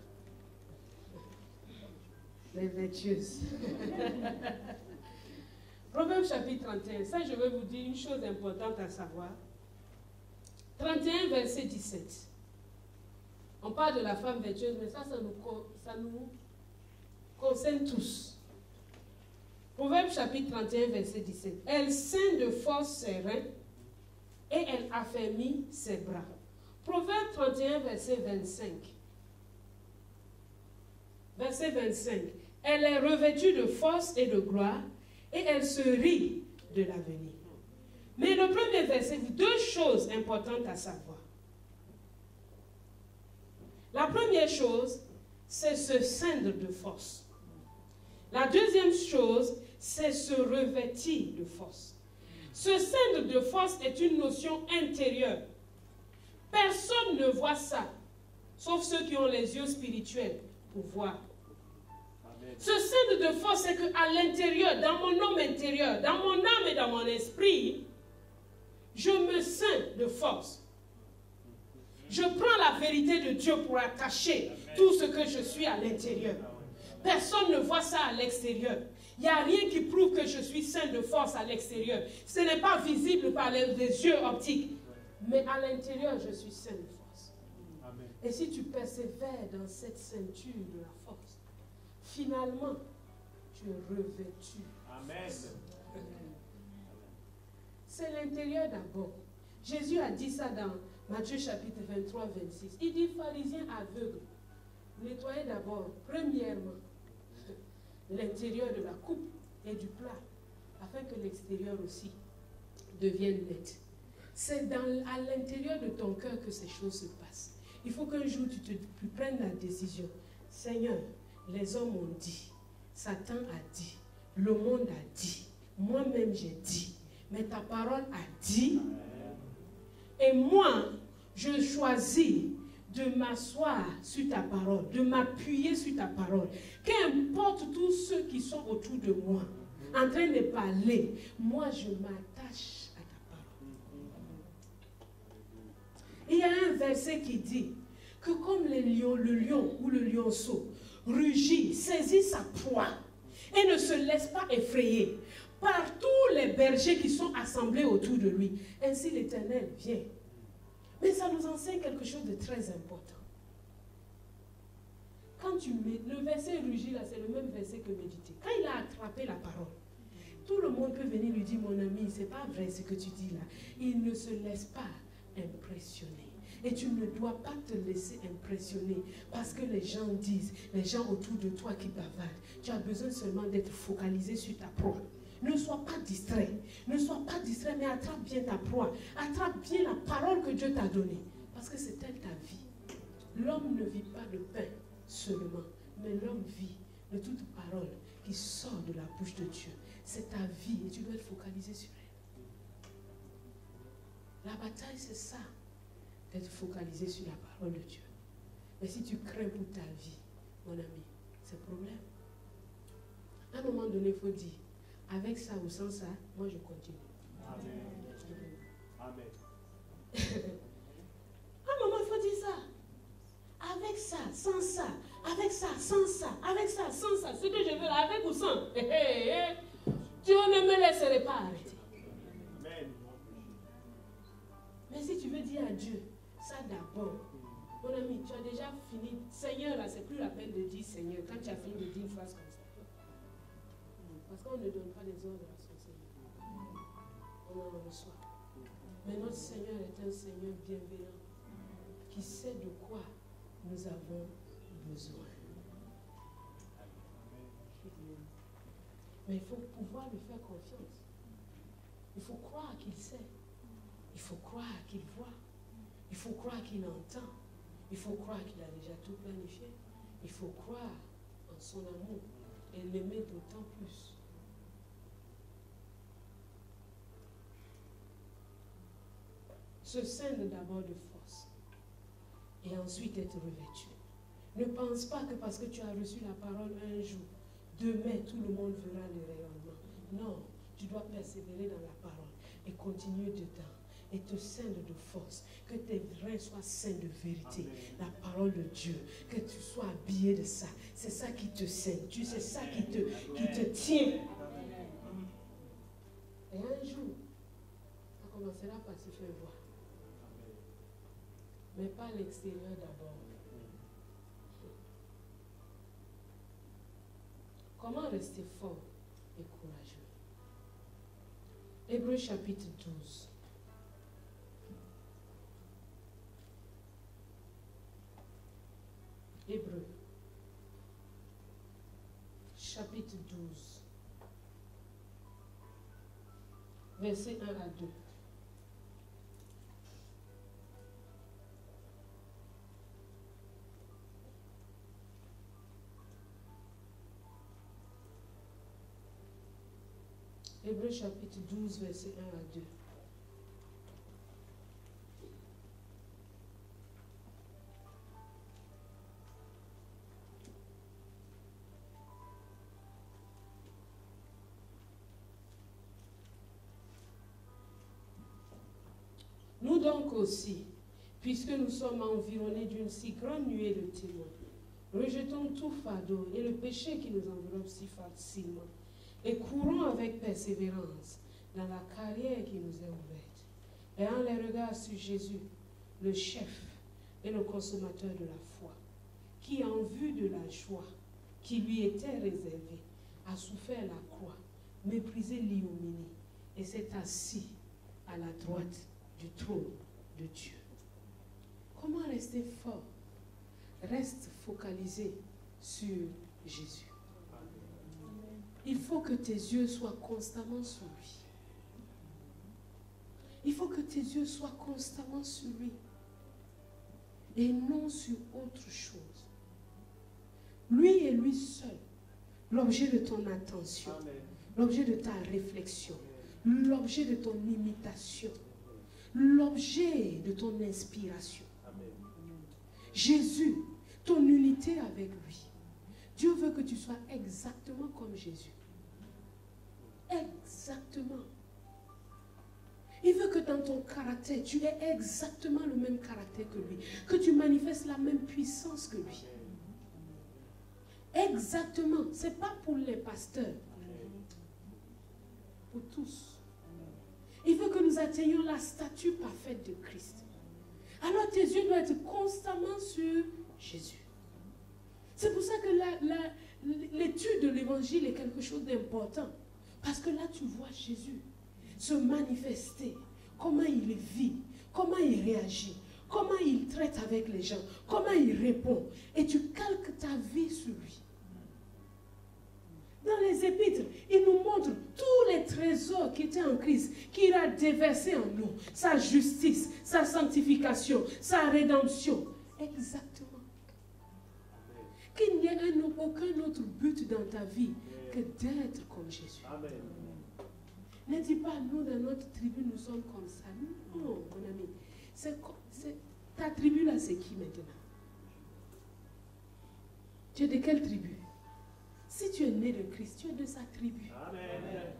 Les vertueuses. Proverbe chapitre 31. Ça, je vais vous dire une chose importante à savoir. 31, verset 17. On parle de la femme vertueuse, mais ça nous concerne tous. Proverbe chapitre 31, verset 17. Elle ceint de force ses reins et elle affermit ses bras. Proverbe 31, verset 25. Verset 25. Elle est revêtue de force et de gloire et elle se rit de l'avenir. Mais le premier verset, deux choses importantes à savoir. La première chose, c'est se ceindre de force. La deuxième chose, c'est se revêtir de force. Se ceindre de force est une notion intérieure. Personne ne voit ça, sauf ceux qui ont les yeux spirituels pour voir. Amen. Ce ceindre de force, c'est qu'à l'intérieur, dans mon homme intérieur, dans mon âme et dans mon esprit, je me ceins de force. Je prends la vérité de Dieu pour attacher tout ce que je suis à l'intérieur. Personne ne voit ça à l'extérieur. Il n'y a rien qui prouve que je suis ceint de force à l'extérieur. Ce n'est pas visible par les yeux optiques. Mais à l'intérieur, je suis ceint de force. Amen. Et si tu persévères dans cette ceinture de la force, finalement, tu es revêtu. Amen. C'est l'intérieur d'abord. Jésus a dit ça dans Matthieu chapitre 23, 26. Il dit, pharisiens aveugles, nettoyez d'abord, premièrement, l'intérieur de la coupe et du plat, afin que l'extérieur aussi devienne net. C'est à l'intérieur de ton cœur que ces choses se passent. Il faut qu'un jour tu prennes la décision. Seigneur, les hommes ont dit, Satan a dit, le monde a dit, moi-même j'ai dit, mais ta parole a dit. Et moi, je choisis de m'asseoir sur ta parole, de m'appuyer sur ta parole. Qu'importe tous ceux qui sont autour de moi, en train de parler, moi je m'attache à ta parole. Il y a un verset qui dit que comme le lion ou le lionceau rugit, saisit sa proie et ne se laisse pas effrayer par tous les bergers qui sont assemblés autour de lui. Ainsi l'Éternel vient. Mais ça nous enseigne quelque chose de très important. Quand tu mets, le verset rugit là, c'est le même verset que méditer. Quand il a attrapé la parole, tout le monde peut venir lui dire, mon ami, c'est pas vrai ce que tu dis là. Il ne se laisse pas impressionner. Et tu ne dois pas te laisser impressionner parce que les gens disent, les gens autour de toi qui bavardent. Tu as besoin seulement d'être focalisé sur ta proie. Ne sois pas distrait. Ne sois pas distrait, mais attrape bien ta proie. Attrape bien la parole que Dieu t'a donnée. Parce que c'est elle ta vie. L'homme ne vit pas de pain seulement, mais l'homme vit de toute parole qui sort de la bouche de Dieu. C'est ta vie et tu dois être focalisé sur elle. La bataille, c'est ça, d'être focalisé sur la parole de Dieu. Mais si tu crains pour ta vie, mon ami, c'est problème. À un moment donné, il faut dire, avec ça ou sans ça, moi je continue. Amen. Amen. À un moment, il faut dire ça. Avec ça, sans ça, avec ça, sans ça, avec ça, sans ça, ce que je veux, avec ou sans. Dieu ne me laisserait pas arrêter. Amen. Mais si tu veux dire à Dieu, ça d'abord, mon ami, tu as déjà fini. Seigneur, là, c'est plus la peine de dire Seigneur quand tu as fini de dire une phrase comme ça. Parce qu'on ne donne pas des ordres à son Seigneur. On en reçoit. Mais notre Seigneur est un Seigneur bienveillant qui sait de quoi nous avons besoin. Mais il faut pouvoir lui faire confiance. Il faut croire qu'il sait. Il faut croire qu'il voit. Il faut croire qu'il entend. Il faut croire qu'il a déjà tout planifié. Il faut croire en son amour et l'aimer d'autant plus. Se ceindre d'abord de force et ensuite être revêtu. Ne pense pas que parce que tu as reçu la parole un jour, demain tout le monde verra le rayonnement. Non, tu dois persévérer dans la parole et continuer dedans et te ceindre de force, que tes reins soient saints de vérité. Amen. La parole de Dieu, que tu sois habillé de ça. C'est ça qui te ceigne, c'est ça qui te tient. Amen. Et un jour, ça commencera par se faire voir. Mais pas à l'extérieur d'abord. Comment rester fort et courageux? Hébreux chapitre 12. Hébreux chapitre 12. Versets 1 à 2. Hébreux chapitre 12, verset 1 à 2. Nous donc aussi, puisque nous sommes environnés d'une si grande nuée de témoins, rejetons tout fardeau et le péché qui nous enveloppe si facilement, et courons avec persévérance dans la carrière qui nous est ouverte, ayant les regards sur Jésus, le chef et le consommateur de la foi, qui en vue de la joie qui lui était réservée, a souffert la croix, méprisé l'ignominie, et s'est assis à la droite du trône de Dieu. Comment rester fort? Reste focalisé sur Jésus. Il faut que tes yeux soient constamment sur lui. Il faut que tes yeux soient constamment sur lui. Et non sur autre chose. Lui et lui seul, l'objet de ton attention, l'objet de ta réflexion, l'objet de ton imitation, l'objet de ton inspiration. Jésus, ton unité avec lui. Dieu veut que tu sois exactement comme Jésus. Exactement. Il veut que dans ton caractère, tu aies exactement le même caractère que lui. Que tu manifestes la même puissance que lui. Exactement. Ce n'est pas pour les pasteurs. Pour tous. Il veut que nous atteignions la stature parfaite de Christ. Alors tes yeux doivent être constamment sur Jésus. C'est pour ça que l'étude de l'évangile est quelque chose d'important. Parce que là, tu vois Jésus se manifester. Comment il vit, comment il réagit, comment il traite avec les gens, comment il répond. Et tu calques ta vie sur lui. Dans les épîtres, il nous montre tous les trésors qui étaient en Christ, qu'il a déversés en nous. Sa justice, sa sanctification, sa rédemption. Exactement. Qu'il n'y ait aucun autre but dans ta vie que d'être comme Jésus. Amen. Ne dis pas, nous, dans notre tribu, nous sommes comme ça. Non, mon ami. Ta tribu, là, c'est qui maintenant? Tu es de quelle tribu? Si tu es né de Christ, tu es de sa tribu. Amen.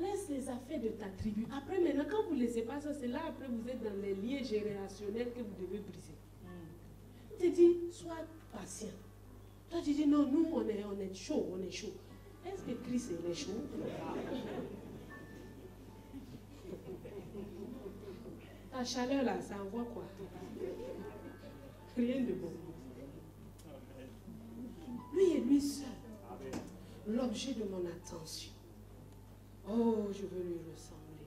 Laisse les affaires de ta tribu. Après, maintenant, quand vous ne laissez pas ça, c'est là, après, vous êtes dans les liens générationnels que vous devez briser. Tu te dis, sois patient. Toi, tu dis, non, nous, on est chaud, on est chaud. Est-ce que Christ il est chaud? Ta chaleur là, ça envoie quoi? Rien de bon. Lui et lui seul, l'objet de mon attention. Oh, je veux lui ressembler.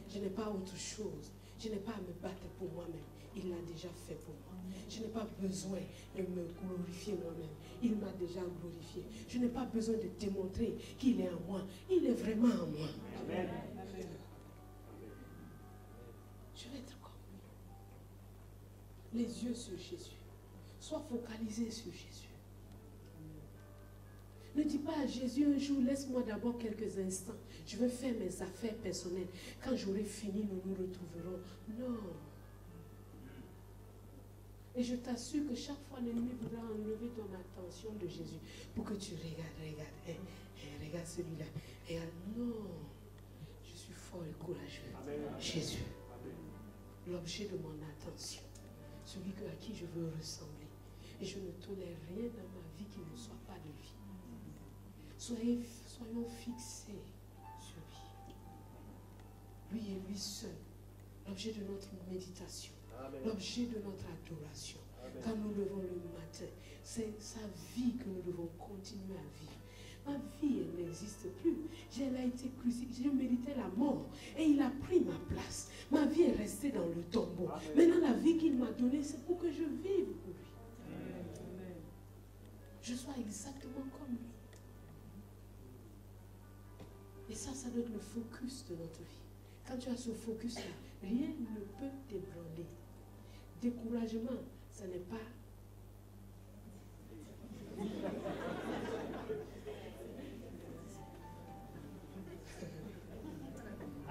Je n'ai pas autre chose. Je n'ai pas à me battre pour moi-même. Il l'a déjà fait pour moi. Je n'ai pas besoin de me glorifier moi-même. Il m'a déjà glorifié. Je n'ai pas besoin de démontrer qu'il est en moi. Il est vraiment en moi. Amen. Je vais être comme lui. Les yeux sur Jésus. Sois focalisé sur Jésus. Ne dis pas à Jésus un jour, laisse-moi d'abord quelques instants. Je veux faire mes affaires personnelles. Quand j'aurai fini, nous nous retrouverons. Non. Et je t'assure que chaque fois, l'ennemi voudra enlever ton attention de Jésus pour que tu regardes. Regarde celui-là. Non. Je suis fort et courageux. Amen. Jésus. L'objet de mon attention. Celui à qui je veux ressembler. Et je ne tolère rien dans ma vie qui ne soit pas de lui. Soyons fixés sur lui. Lui et lui seul. L'objet de notre méditation. Amen. L'objet de notre adoration. Amen. Quand nous levons le matin, c'est sa vie que nous devons continuer à vivre. Ma vie, elle n'existe plus. Elle a été crucifiée. Je méritais la mort. Et il a pris ma place. Ma vie est restée dans le tombeau. Amen. Maintenant, la vie qu'il m'a donnée, c'est pour que je vive pour lui. Amen. Je sois exactement comme lui. Et ça doit être le focus de notre vie. Quand tu as ce focus-là, rien ne peut t'ébranler. Découragement, ça n'est pas...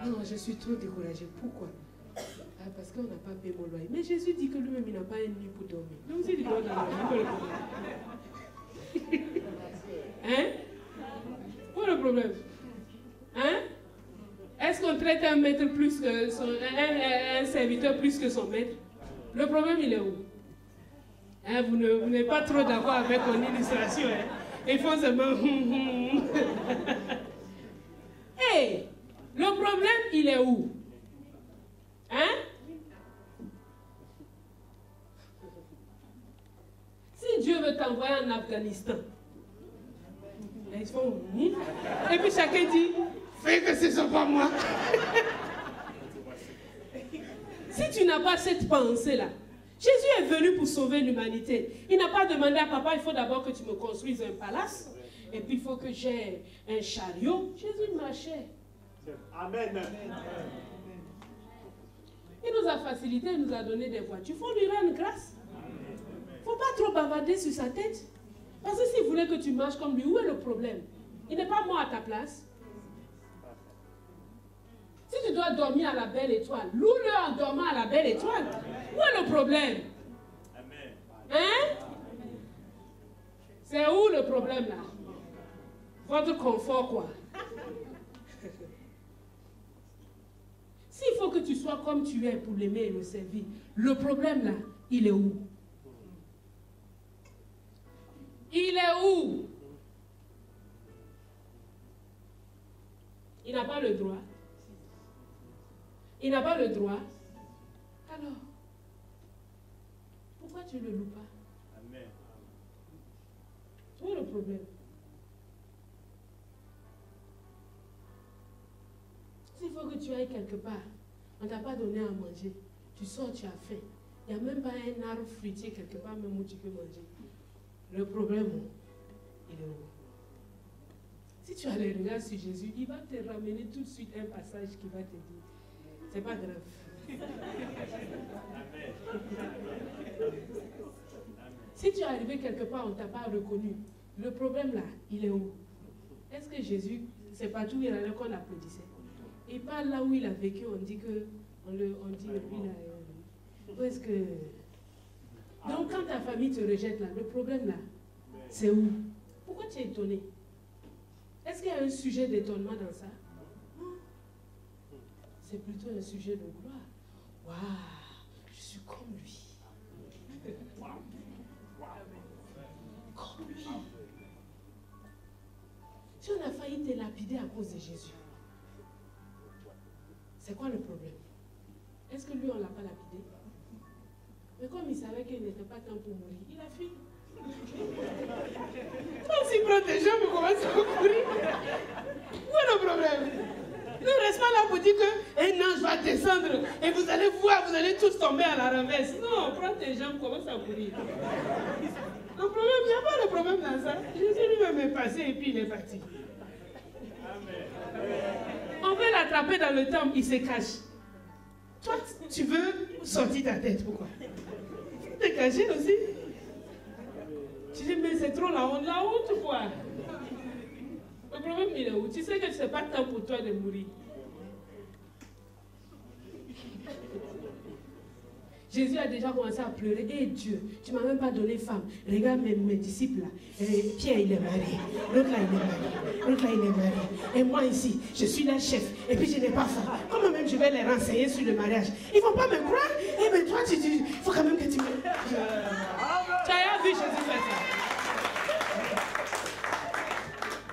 Non, je suis trop découragée. Pourquoi? Parce qu'on n'a pas payé mon loyer. Mais Jésus dit que lui-même, il n'a pas une nuit pour dormir. Donc, s'il doit dormir, il le problème. Hein? Quoi le problème? Hein? Est-ce qu'on traite un maître plus que un serviteur plus que son maître? Le problème, il est où? Hein, vous n'êtes pas trop d'accord avec mon illustration. Hein? Ils font seulement... Hey! Le problème, il est où? Hein? Si Dieu veut t'envoyer en Afghanistan, ils font... Et puis chacun dit... Fais que ce soit pas moi. Si tu n'as pas cette pensée-là, Jésus est venu pour sauver l'humanité. Il n'a pas demandé à papa, il faut d'abord que tu me construises un palace, et puis il faut que j'ai un chariot. Jésus marchait. Amen. Il nous a facilité, il nous a donné des voitures. Il faut lui rendre grâce. Il ne faut pas trop bavarder sur sa tête. Parce que s'il voulait que tu marches comme lui, où est le problème? Il n'est pas mort à ta place. Si tu dois dormir à la belle étoile, loue-le en dormant à la belle étoile. Où est le problème? Hein? C'est où le problème là? Votre confort quoi? S'il faut que tu sois comme tu es pour l'aimer et le servir, le problème là, il est où? Il est où? Il n'a pas le droit. Il n'a pas le droit. Alors, pourquoi tu ne le loues pas? Amen. Où est le problème? S'il faut que tu ailles quelque part, on ne t'a pas donné à manger, tu sors, tu as faim. Il n'y a même pas un arbre fruitier quelque part même où tu peux manger. Le problème, il est où? Si tu as le regard sur Jésus, il va te ramener tout de suite un passage qui va te dire, c'est pas grave. Si tu es arrivé quelque part, on ne t'a pas reconnu. Le problème là, il est où? Est-ce que Jésus, c'est partout où il allait qu'on applaudissait? Et pas là où il a vécu, on dit que, on dit, lui là, où est-ce que... Donc quand ta famille te rejette là, le problème là, c'est où? Pourquoi tu es étonné? Est-ce qu'il y a un sujet d'étonnement dans ça? Non. C'est plutôt un sujet de gloire. Waouh, je suis comme lui. Comme lui. Si on a failli te lapider à cause de Jésus, c'est quoi le problème? Est-ce que lui, on ne l'a pas lapidé? Mais comme il savait qu'il n'était pas temps pour mourir, il a fui. Toi aussi, protégé, vous commencez à courir. Où est le problème? Ne reste pas là pour dire qu'un ange va descendre et vous allez voir, vous allez tous tomber à la renverse. Non, prends tes jambes, commence à courir. Le problème, il n'y a pas de problème dans ça. Jésus lui-même est passé et puis il est parti. On veut l'attraper dans le temple, il se cache. Toi, tu veux sortir ta tête, pourquoi? Tu t'es caché aussi. Tu dis, mais c'est trop la honte, quoi. Le problème, il est où? Tu sais que ce n'est pas temps pour toi de mourir. Jésus a déjà commencé à pleurer. Eh Dieu, tu ne m'as même pas donné femme. Regarde mes disciples là. Pierre, il est marié. L'autre là, il est marié. L'autre là, il est marié. Et moi ici, je suis la chef. Et puis je n'ai pas femme. Comment même je vais les renseigner sur le mariage? Ils ne vont pas me croire. Eh bien toi, tu dis, il faut quand même que tu me... Tu as vu Jésus faire ça?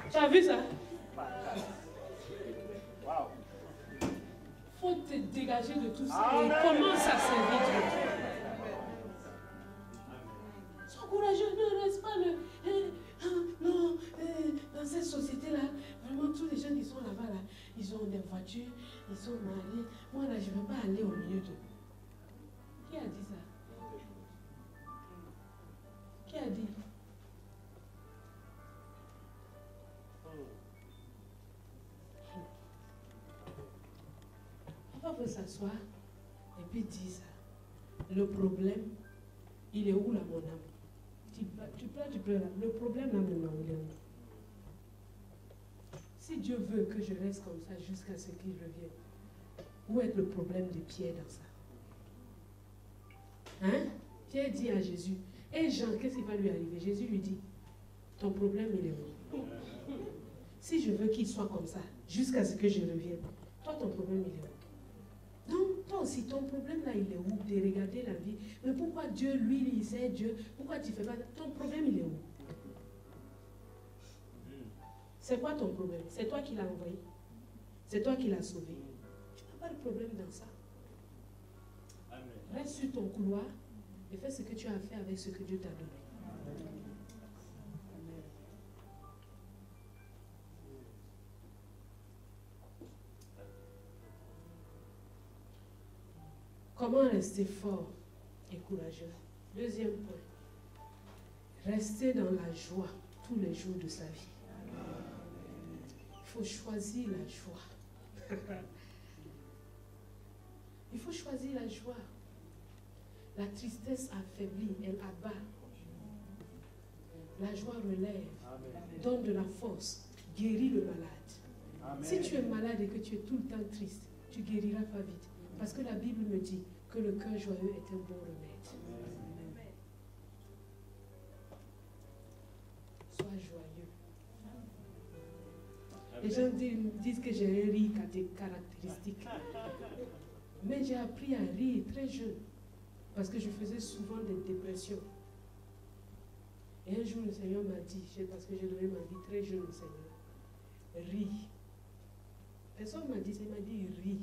Tu as vu ça? Il faut te dégager de tout ça et commence à servir Dieu. Sois courageux, ne reste pas dans cette société-là, vraiment tous les gens qui sont là-bas, là, ils ont des voitures, ils sont mariés. Moi là, je ne veux pas aller au milieu d'eux. Qui a dit ça? Qui a dit? On peut s'asseoir et puis dire ça. Le problème, il est où là, mon âme? Tu pleures là. Le problème là, maintenant, il est où? Si Dieu veut que je reste comme ça jusqu'à ce qu'il revienne, où est le problème de Pierre dans ça? Hein? Pierre dit à Jésus, et Jean, qu'est-ce qui va lui arriver? Jésus lui dit, ton problème, il est où? Si je veux qu'il soit comme ça jusqu'à ce que je revienne, toi, ton problème, il est où? Non, toi aussi, ton problème là, il est où? De regarder la vie. Mais pourquoi Dieu, lui, il sait Dieu? Pourquoi tu ne fais pas? Ton problème, il est où? C'est quoi ton problème? C'est toi qui l'as envoyé. C'est toi qui l'as sauvé. Tu n'as pas de problème dans ça. Amen. Reste sur ton couloir et fais ce que tu as fait avec ce que Dieu t'a donné. Amen. Comment rester fort et courageux? Deuxième point. Rester dans la joie tous les jours de sa vie. Il faut choisir la joie. Il faut choisir la joie. La tristesse affaiblit, elle abat. La joie relève, donne de la force, guérit le malade. Amen. Si tu es malade et que tu es tout le temps triste, tu guériras pas vite. Parce que la Bible me dit que le cœur joyeux est un bon remède. Amen. Sois joyeux. Amen. Les gens disent que j'ai un rire caractéristique. Mais j'ai appris à rire très jeune. Parce que je faisais souvent des dépressions. Et un jour, le Seigneur m'a dit, parce que j'ai donné ma vie très jeune au Seigneur, ris. Personne ne m'a dit ça, il m'a dit ris.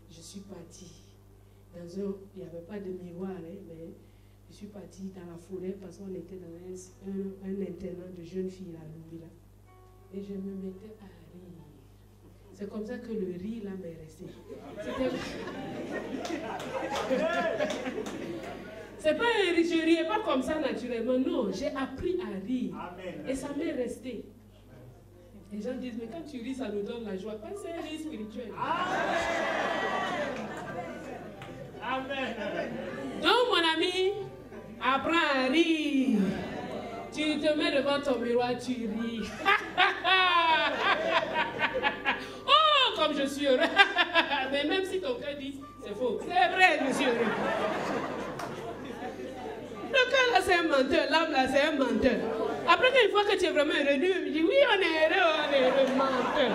Je suis partie dans il n'y avait pas de miroir, hein, mais je suis partie dans la forêt parce qu'on était dans un internat de jeunes filles à Loubila. Et je me mettais à rire. C'est comme ça que le rire là m'est resté. C'est pas je riais pas comme ça naturellement, non, j'ai appris à rire. Amen. Et ça m'est resté. Les gens disent, mais quand tu ris, ça nous donne la joie. Pas c'est un rire spirituel. Amen. Amen. Donc, mon ami, apprends à rire. Tu te mets devant ton miroir, tu ris. Oh, comme je suis heureux. Mais même si ton cœur dit, c'est faux. C'est vrai, je suis heureux. Le cœur là, c'est un menteur. L'âme là, c'est un menteur. Après, une fois que tu es vraiment heureux, lui, il me dit, oui, on est heureux, menteur.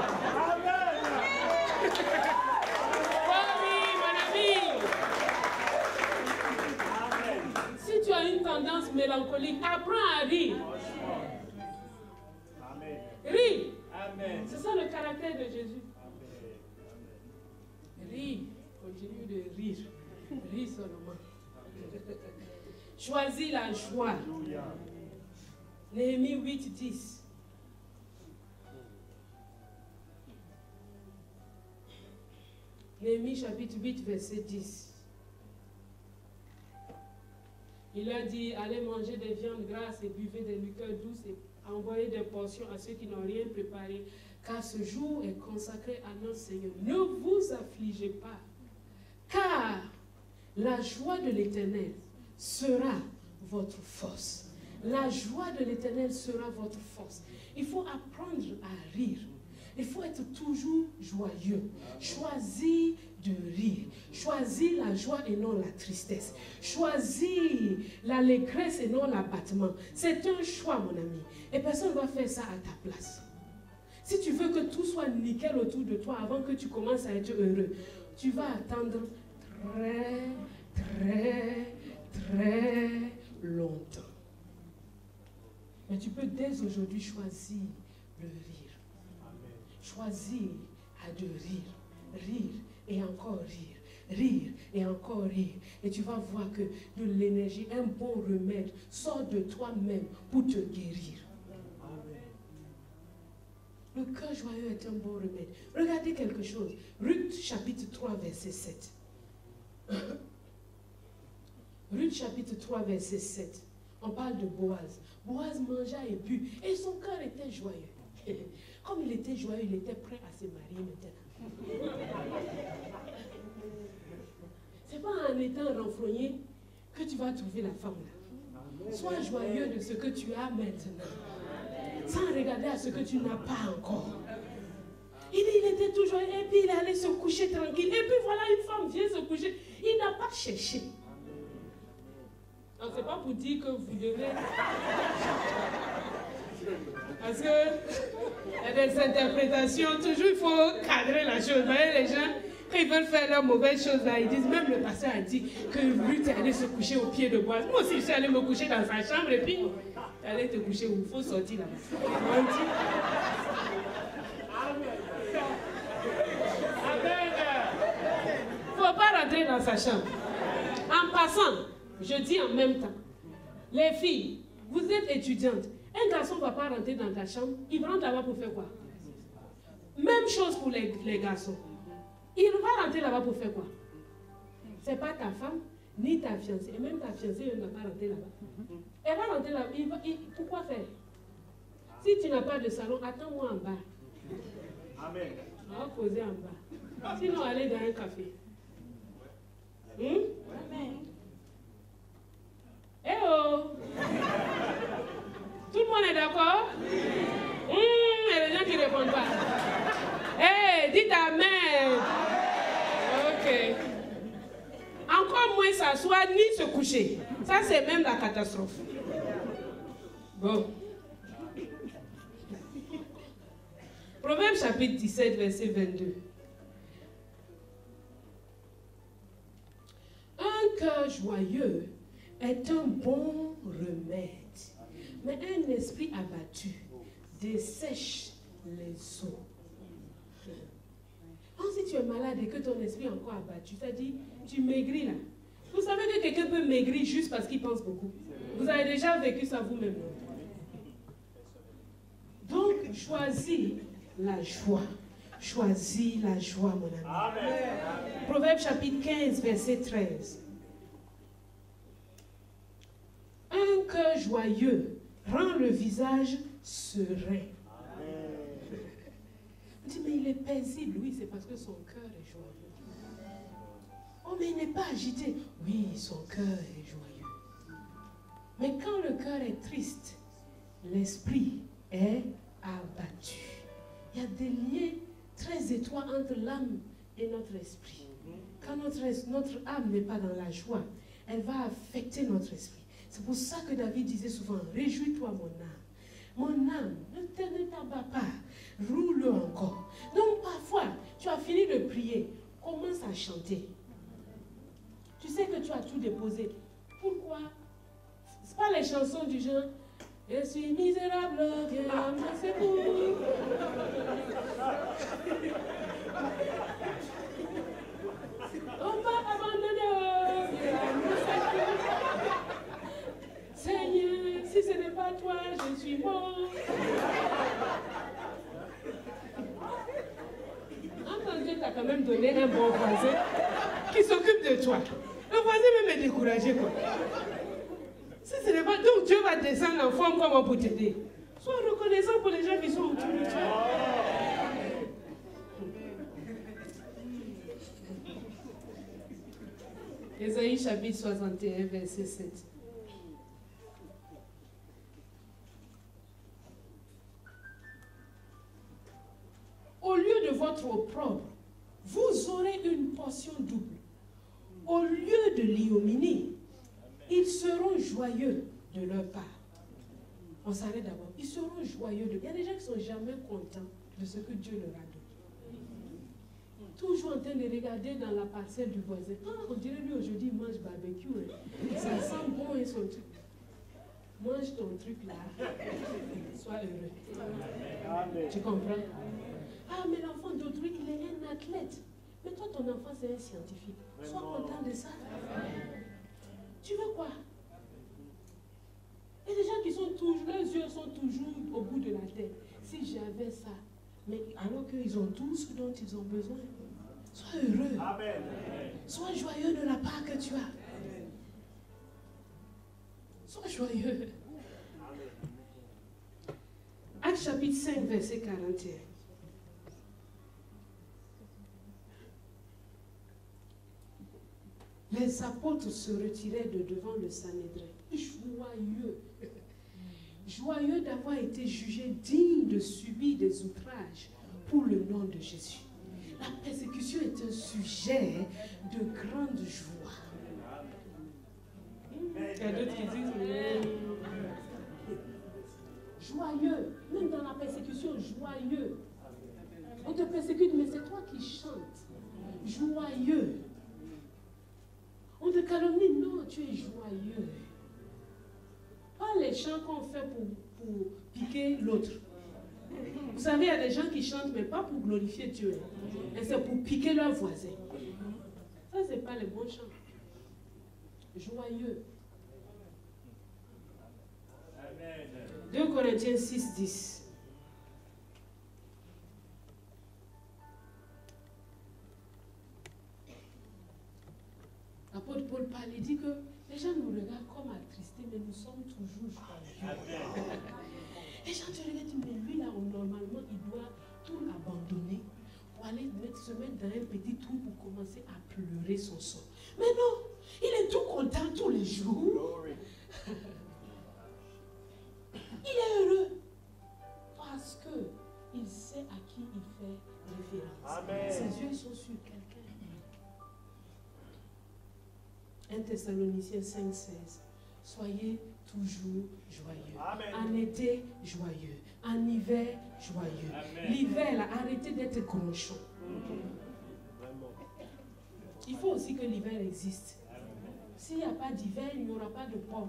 Si tu as une tendance mélancolique, apprends à rire. Amen. Ris. Amen. C'est ça le caractère de Jésus. Ris. Continue de rire. Ris seulement. Choisis la joie. Néhémie 8, 10. Néhémie chapitre 8, verset 10. Il a dit, allez manger des viandes grasses et buvez des liqueurs douces et envoyez des portions à ceux qui n'ont rien préparé, car ce jour est consacré à notre Seigneur. Ne vous affligez pas, car la joie de l'Éternel sera votre force. La joie de l'Éternel sera votre force. Il faut apprendre à rire. Il faut être toujours joyeux. Choisis de rire. Choisis la joie et non la tristesse. Choisis l'allégresse et non l'abattement. C'est un choix, mon ami. Et personne ne va faire ça à ta place. Si tu veux que tout soit nickel autour de toi avant que tu commences à être heureux, tu vas attendre très longtemps. Mais tu peux dès aujourd'hui choisir le rire. Choisir à de rire. Rire et encore rire. Rire et encore rire. Et tu vas voir que de l'énergie, un bon remède sort de toi-même pour te guérir. Le cœur joyeux est un bon remède. Regardez quelque chose. Ruth chapitre 3 verset 7. Ruth chapitre 3 verset 7. On parle de Boaz. Boaz mangea et but. Et son cœur était joyeux. Comme il était joyeux, il était prêt à se marier maintenant. C'est pas en étant renfrogné que tu vas trouver la femme là. Sois joyeux de ce que tu as maintenant. Sans regarder à ce que tu n'as pas encore. Il était tout joyeux et puis il allait se coucher tranquille. Et puis voilà, une femme vient se coucher. Il n'a pas cherché. Donc c'est pas pour dire que vous devez... Parce que il y a des interprétations, toujours il faut cadrer la chose. Vous voyez, les gens, quand ils veulent faire leurs mauvaises choses là, ils disent, même le pasteur a dit que Ruth est allée se coucher au pied de Boaz. Moi aussi, je suis allée me coucher dans sa chambre et puis, allez te coucher où il faut sortir là-bas. On dit... Il ne faut pas rentrer dans sa chambre. En passant, je dis en même temps, les filles, vous êtes étudiantes. Un garçon ne va pas rentrer dans ta chambre. Il rentre là-bas pour faire quoi? Même chose pour les garçons. Il va rentrer là-bas pour faire quoi? Ce n'est pas ta femme, ni ta fiancée. Et même ta fiancée ne va pas rentrer là-bas. Elle va rentrer là-bas. Pourquoi faire? Si tu n'as pas de salon, attends-moi en bas. Amen. On va poser en bas. Sinon, allez dans un café. Amen. Eh oh! Tout le monde est d'accord? Il y a des gens qui ne répondent pas. Hey, dites Amen. Ok. Encore moins s'asseoir ni se coucher. Ça, c'est même la catastrophe. Bon. Proverbe chapitre 17, verset 22. Un cœur joyeux est un bon remède. Mais un esprit abattu dessèche les os. Si tu es malade et que ton esprit est encore abattu, c'est-à-dire tu maigris là. Vous savez que quelqu'un peut maigrir juste parce qu'il pense beaucoup. Vous avez déjà vécu ça vous-même. Donc, choisis la joie. Choisis la joie, mon ami. Amen. Proverbe chapitre 15, verset 13. Un cœur joyeux rend le visage serein. On dit, mais il est paisible. Oui, c'est parce que son cœur est joyeux. Oh, mais il n'est pas agité. Oui, son cœur est joyeux. Mais quand le cœur est triste, l'esprit est abattu. Il y a des liens très étroits entre l'âme et notre esprit. Quand notre âme n'est pas dans la joie, elle va affecter notre esprit. C'est pour ça que David disait souvent, réjouis-toi mon âme. Mon âme, ne t'abats pas, roule encore. Donc parfois, tu as fini de prier, commence à chanter. Tu sais que tu as tout déposé. Pourquoi? Ce n'est pas les chansons du genre, je suis misérable, viens me secourir. On m'a abandonné, viens me secourir. Seigneur, si ce n'est pas toi, je suis mort. Quand Dieu t'a quand même donné un bon voisin qui s'occupe de toi, le voisin même est découragé, quoi. Si ce n'est pas, donc Dieu va descendre en forme comment pour t'aider. Sois reconnaissant pour les gens qui sont autour de toi. Ésaïe chapitre 61, verset 7. Au lieu de votre opprobre, vous aurez une portion double. Au lieu de l'ignominie, ils seront joyeux de leur part. On s'arrête d'abord. Ils seront joyeux de... Il y a des gens qui ne sont jamais contents de ce que Dieu leur a donné. Toujours en train de regarder dans la parcelle du voisin. Ah, on dirait lui aujourd'hui, il mange barbecue. Hein. Ça sent bon et son truc. Mange ton truc là. Sois heureux. Amen. Tu comprends? Ah, mais l'enfant d'autrui, il est un athlète. Mais toi, ton enfant, c'est un scientifique. Sois content de ça. Tu veux quoi? Il y a des gens qui sont toujours, leurs yeux sont toujours au bout de la tête. Si j'avais ça, mais alors qu'ils ont tout ce dont ils ont besoin. Sois heureux. Amen. Sois joyeux de la part que tu as. Sois joyeux. Actes chapitre 5, verset 41. Les apôtres se retiraient de devant le Sanhédrin, joyeux, joyeux d'avoir été jugés dignes de subir des outrages pour le nom de Jésus. La persécution est un sujet de grande joie. Il y a d'autres qui disent joyeux, même dans la persécution, joyeux. On te persécute, mais c'est toi qui chantes. Joyeux. On te calomnie, non, tu es joyeux. Pas les chants qu'on fait pour piquer l'autre. Vous savez, il y a des gens qui chantent, mais pas pour glorifier Dieu. Et c'est pour piquer leur voisin. Ça, ce n'est pas les bons chants. Joyeux. 2 Corinthiens 6, 10. L'apôtre Paul parle, il dit que les gens nous regardent comme attristés, mais nous sommes toujours joyeux. Les gens te regardent, mais lui là, normalement, il doit tout abandonner pour aller se mettre dans un petit trou pour commencer à pleurer son sort. Mais non, il est tout content tous les jours. Il est heureux parce qu'il sait à qui il fait référence. Amen. Ses yeux sont sur quelqu'un. 1 Thessaloniciens 5, 16. Soyez toujours joyeux. Amen. En été, joyeux. En hiver, joyeux. L'hiver, là, arrêtez d'être gronchon. Il faut aussi que l'hiver existe. S'il n'y a pas d'hiver, il n'y aura pas de pommes.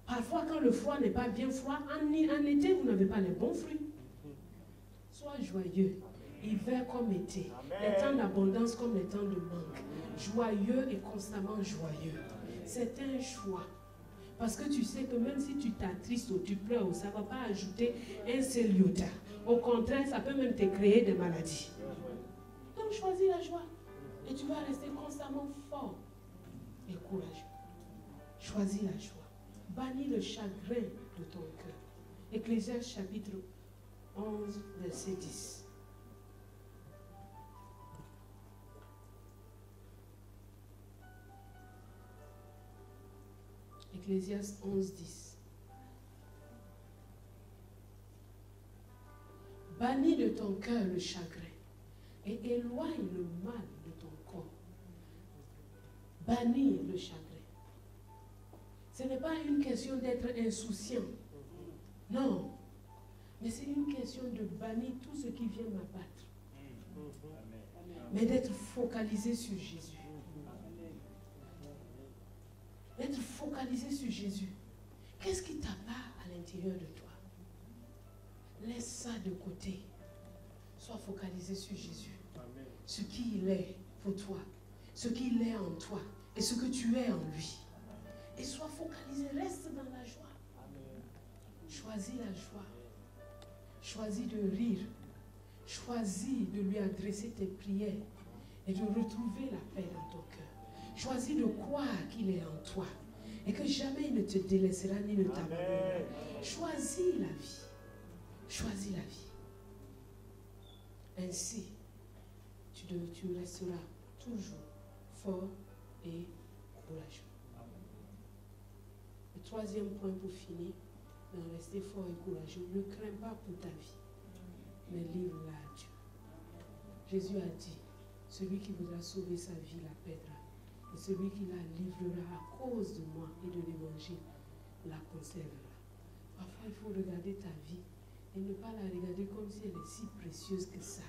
Parfois, quand le froid n'est pas bien froid, en été, vous n'avez pas les bons fruits. Sois joyeux. Hiver comme été. Amen. Les temps d'abondance comme les temps de manque. Joyeux et constamment joyeux. C'est un choix. Parce que tu sais que même si tu t'attristes ou tu pleures, ça ne va pas ajouter un seul iota. Au contraire, ça peut même te créer des maladies. Donc choisis la joie. Et tu vas rester constamment fort et courageux. Choisis la joie. Bannis le chagrin de ton cœur. Ecclésiaste chapitre 11, verset 10. Ecclésiaste 11, 10. Bannis de ton cœur le chagrin et éloigne le mal de ton corps. Bannis le chagrin. Ce n'est pas une question d'être insouciant. Non. Mais c'est une question de bannir tout ce qui vient m'abattre. Mais d'être focalisé sur Jésus. D'être focalisé sur Jésus. Qu'est-ce qui t'abat à l'intérieur de toi? Laisse ça de côté. Sois focalisé sur Jésus. Ce qu'il est pour toi. Ce qu'il est en toi. Et ce que tu es en lui. Et sois focalisé. Reste dans la joie. Choisis la joie. Choisis de rire. Choisis de lui adresser tes prières et de retrouver la paix dans ton cœur. Choisis de croire qu'il est en toi et que jamais il ne te délaissera ni ne t'abandonnera. Choisis la vie. Choisis la vie. Ainsi, tu resteras toujours fort et courageux. Le troisième point pour finir, d'en rester fort et courageux, ne crains pas pour ta vie, mais livre-la à Dieu. Jésus a dit, celui qui voudra sauver sa vie la perdra, et celui qui la livrera à cause de moi et de l'évangile la conservera. Parfois, il faut regarder ta vie et ne pas la regarder comme si elle est si précieuse que ça.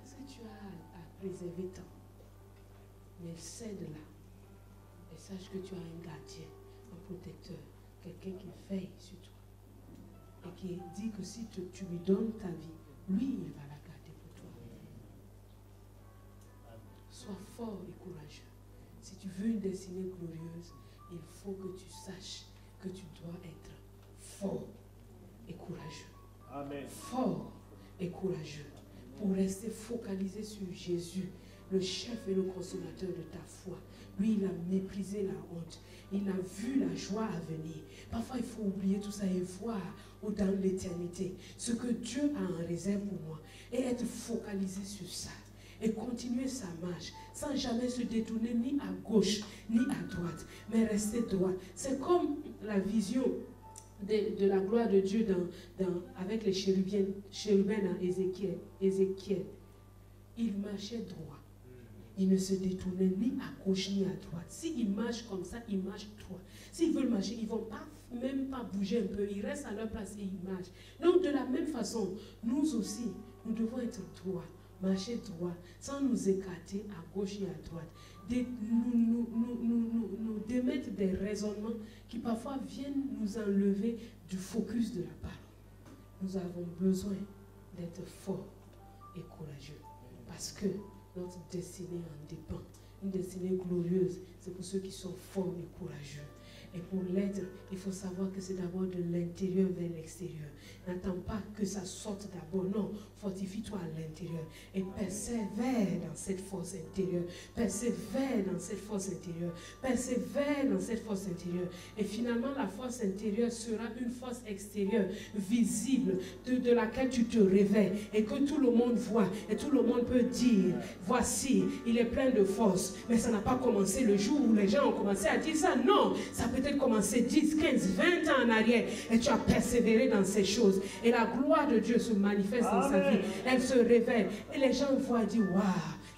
Est-ce que tu as à préserver tant? Mais cède-la et sache que tu as un gardien, un protecteur, quelqu'un qui veille sur toi et qui dit que si tu lui donnes ta vie, lui, il va la garder pour toi. Sois fort et courageux. Si tu veux une destinée glorieuse, il faut que tu saches que tu dois être fort et courageux. Amen. Fort et courageux pour rester focalisé sur Jésus, le chef et le consommateur de ta foi. Lui, il a méprisé la honte. Il a vu la joie à venir. Parfois, il faut oublier tout ça et voir dans l'éternité ce que Dieu a en réserve pour moi et être focalisé sur ça et continuer sa marche sans jamais se détourner ni à gauche ni à droite, mais rester droit. C'est comme la vision de la gloire de Dieu avec les chérubins dans Ézéchiel. Il marchait droit. Il ne se détournait ni à gauche ni à droite. S'ils marchent comme ça, ils marchent droit. S'ils veulent marcher, ils ne vont même pas bouger un peu. Ils restent à leur place et ils marchent. Donc de la même façon, nous aussi, nous devons être droits, marcher droit, sans nous écarter à gauche et à droite. Nous démettre des raisonnements qui parfois viennent nous enlever du focus de la parole. Nous avons besoin d'être forts et courageux parce que notre destinée en dépend. Une destinée glorieuse, c'est pour ceux qui sont forts et courageux. Et pour l'être, il faut savoir que c'est d'abord de l'intérieur vers l'extérieur. N'attends pas que ça sorte d'abord. Non, fortifie-toi à l'intérieur. Et persévère dans cette force intérieure. Persévère dans cette force intérieure. Persévère dans cette force intérieure. Et finalement, la force intérieure sera une force extérieure, visible, de laquelle tu te réveilles. Et que tout le monde voit. Et tout le monde peut dire, voici, il est plein de force. Mais ça n'a pas commencé le jour où les gens ont commencé à dire ça. Non, ça peut être commencé 10, 15, 20 ans en arrière. Et tu as persévéré dans ces choses. Et la gloire de Dieu se manifeste dans sa vie. Elle se révèle. Et les gens voient et disent, waouh,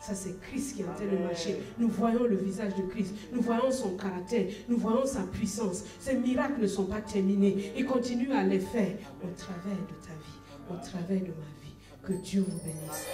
ça c'est Christ qui est en train de marcher. Nous voyons le visage de Christ. Nous voyons son caractère. Nous voyons sa puissance. Ces miracles ne sont pas terminés. Il continue à les faire au travers de ta vie, au travers de ma vie. Que Dieu vous bénisse.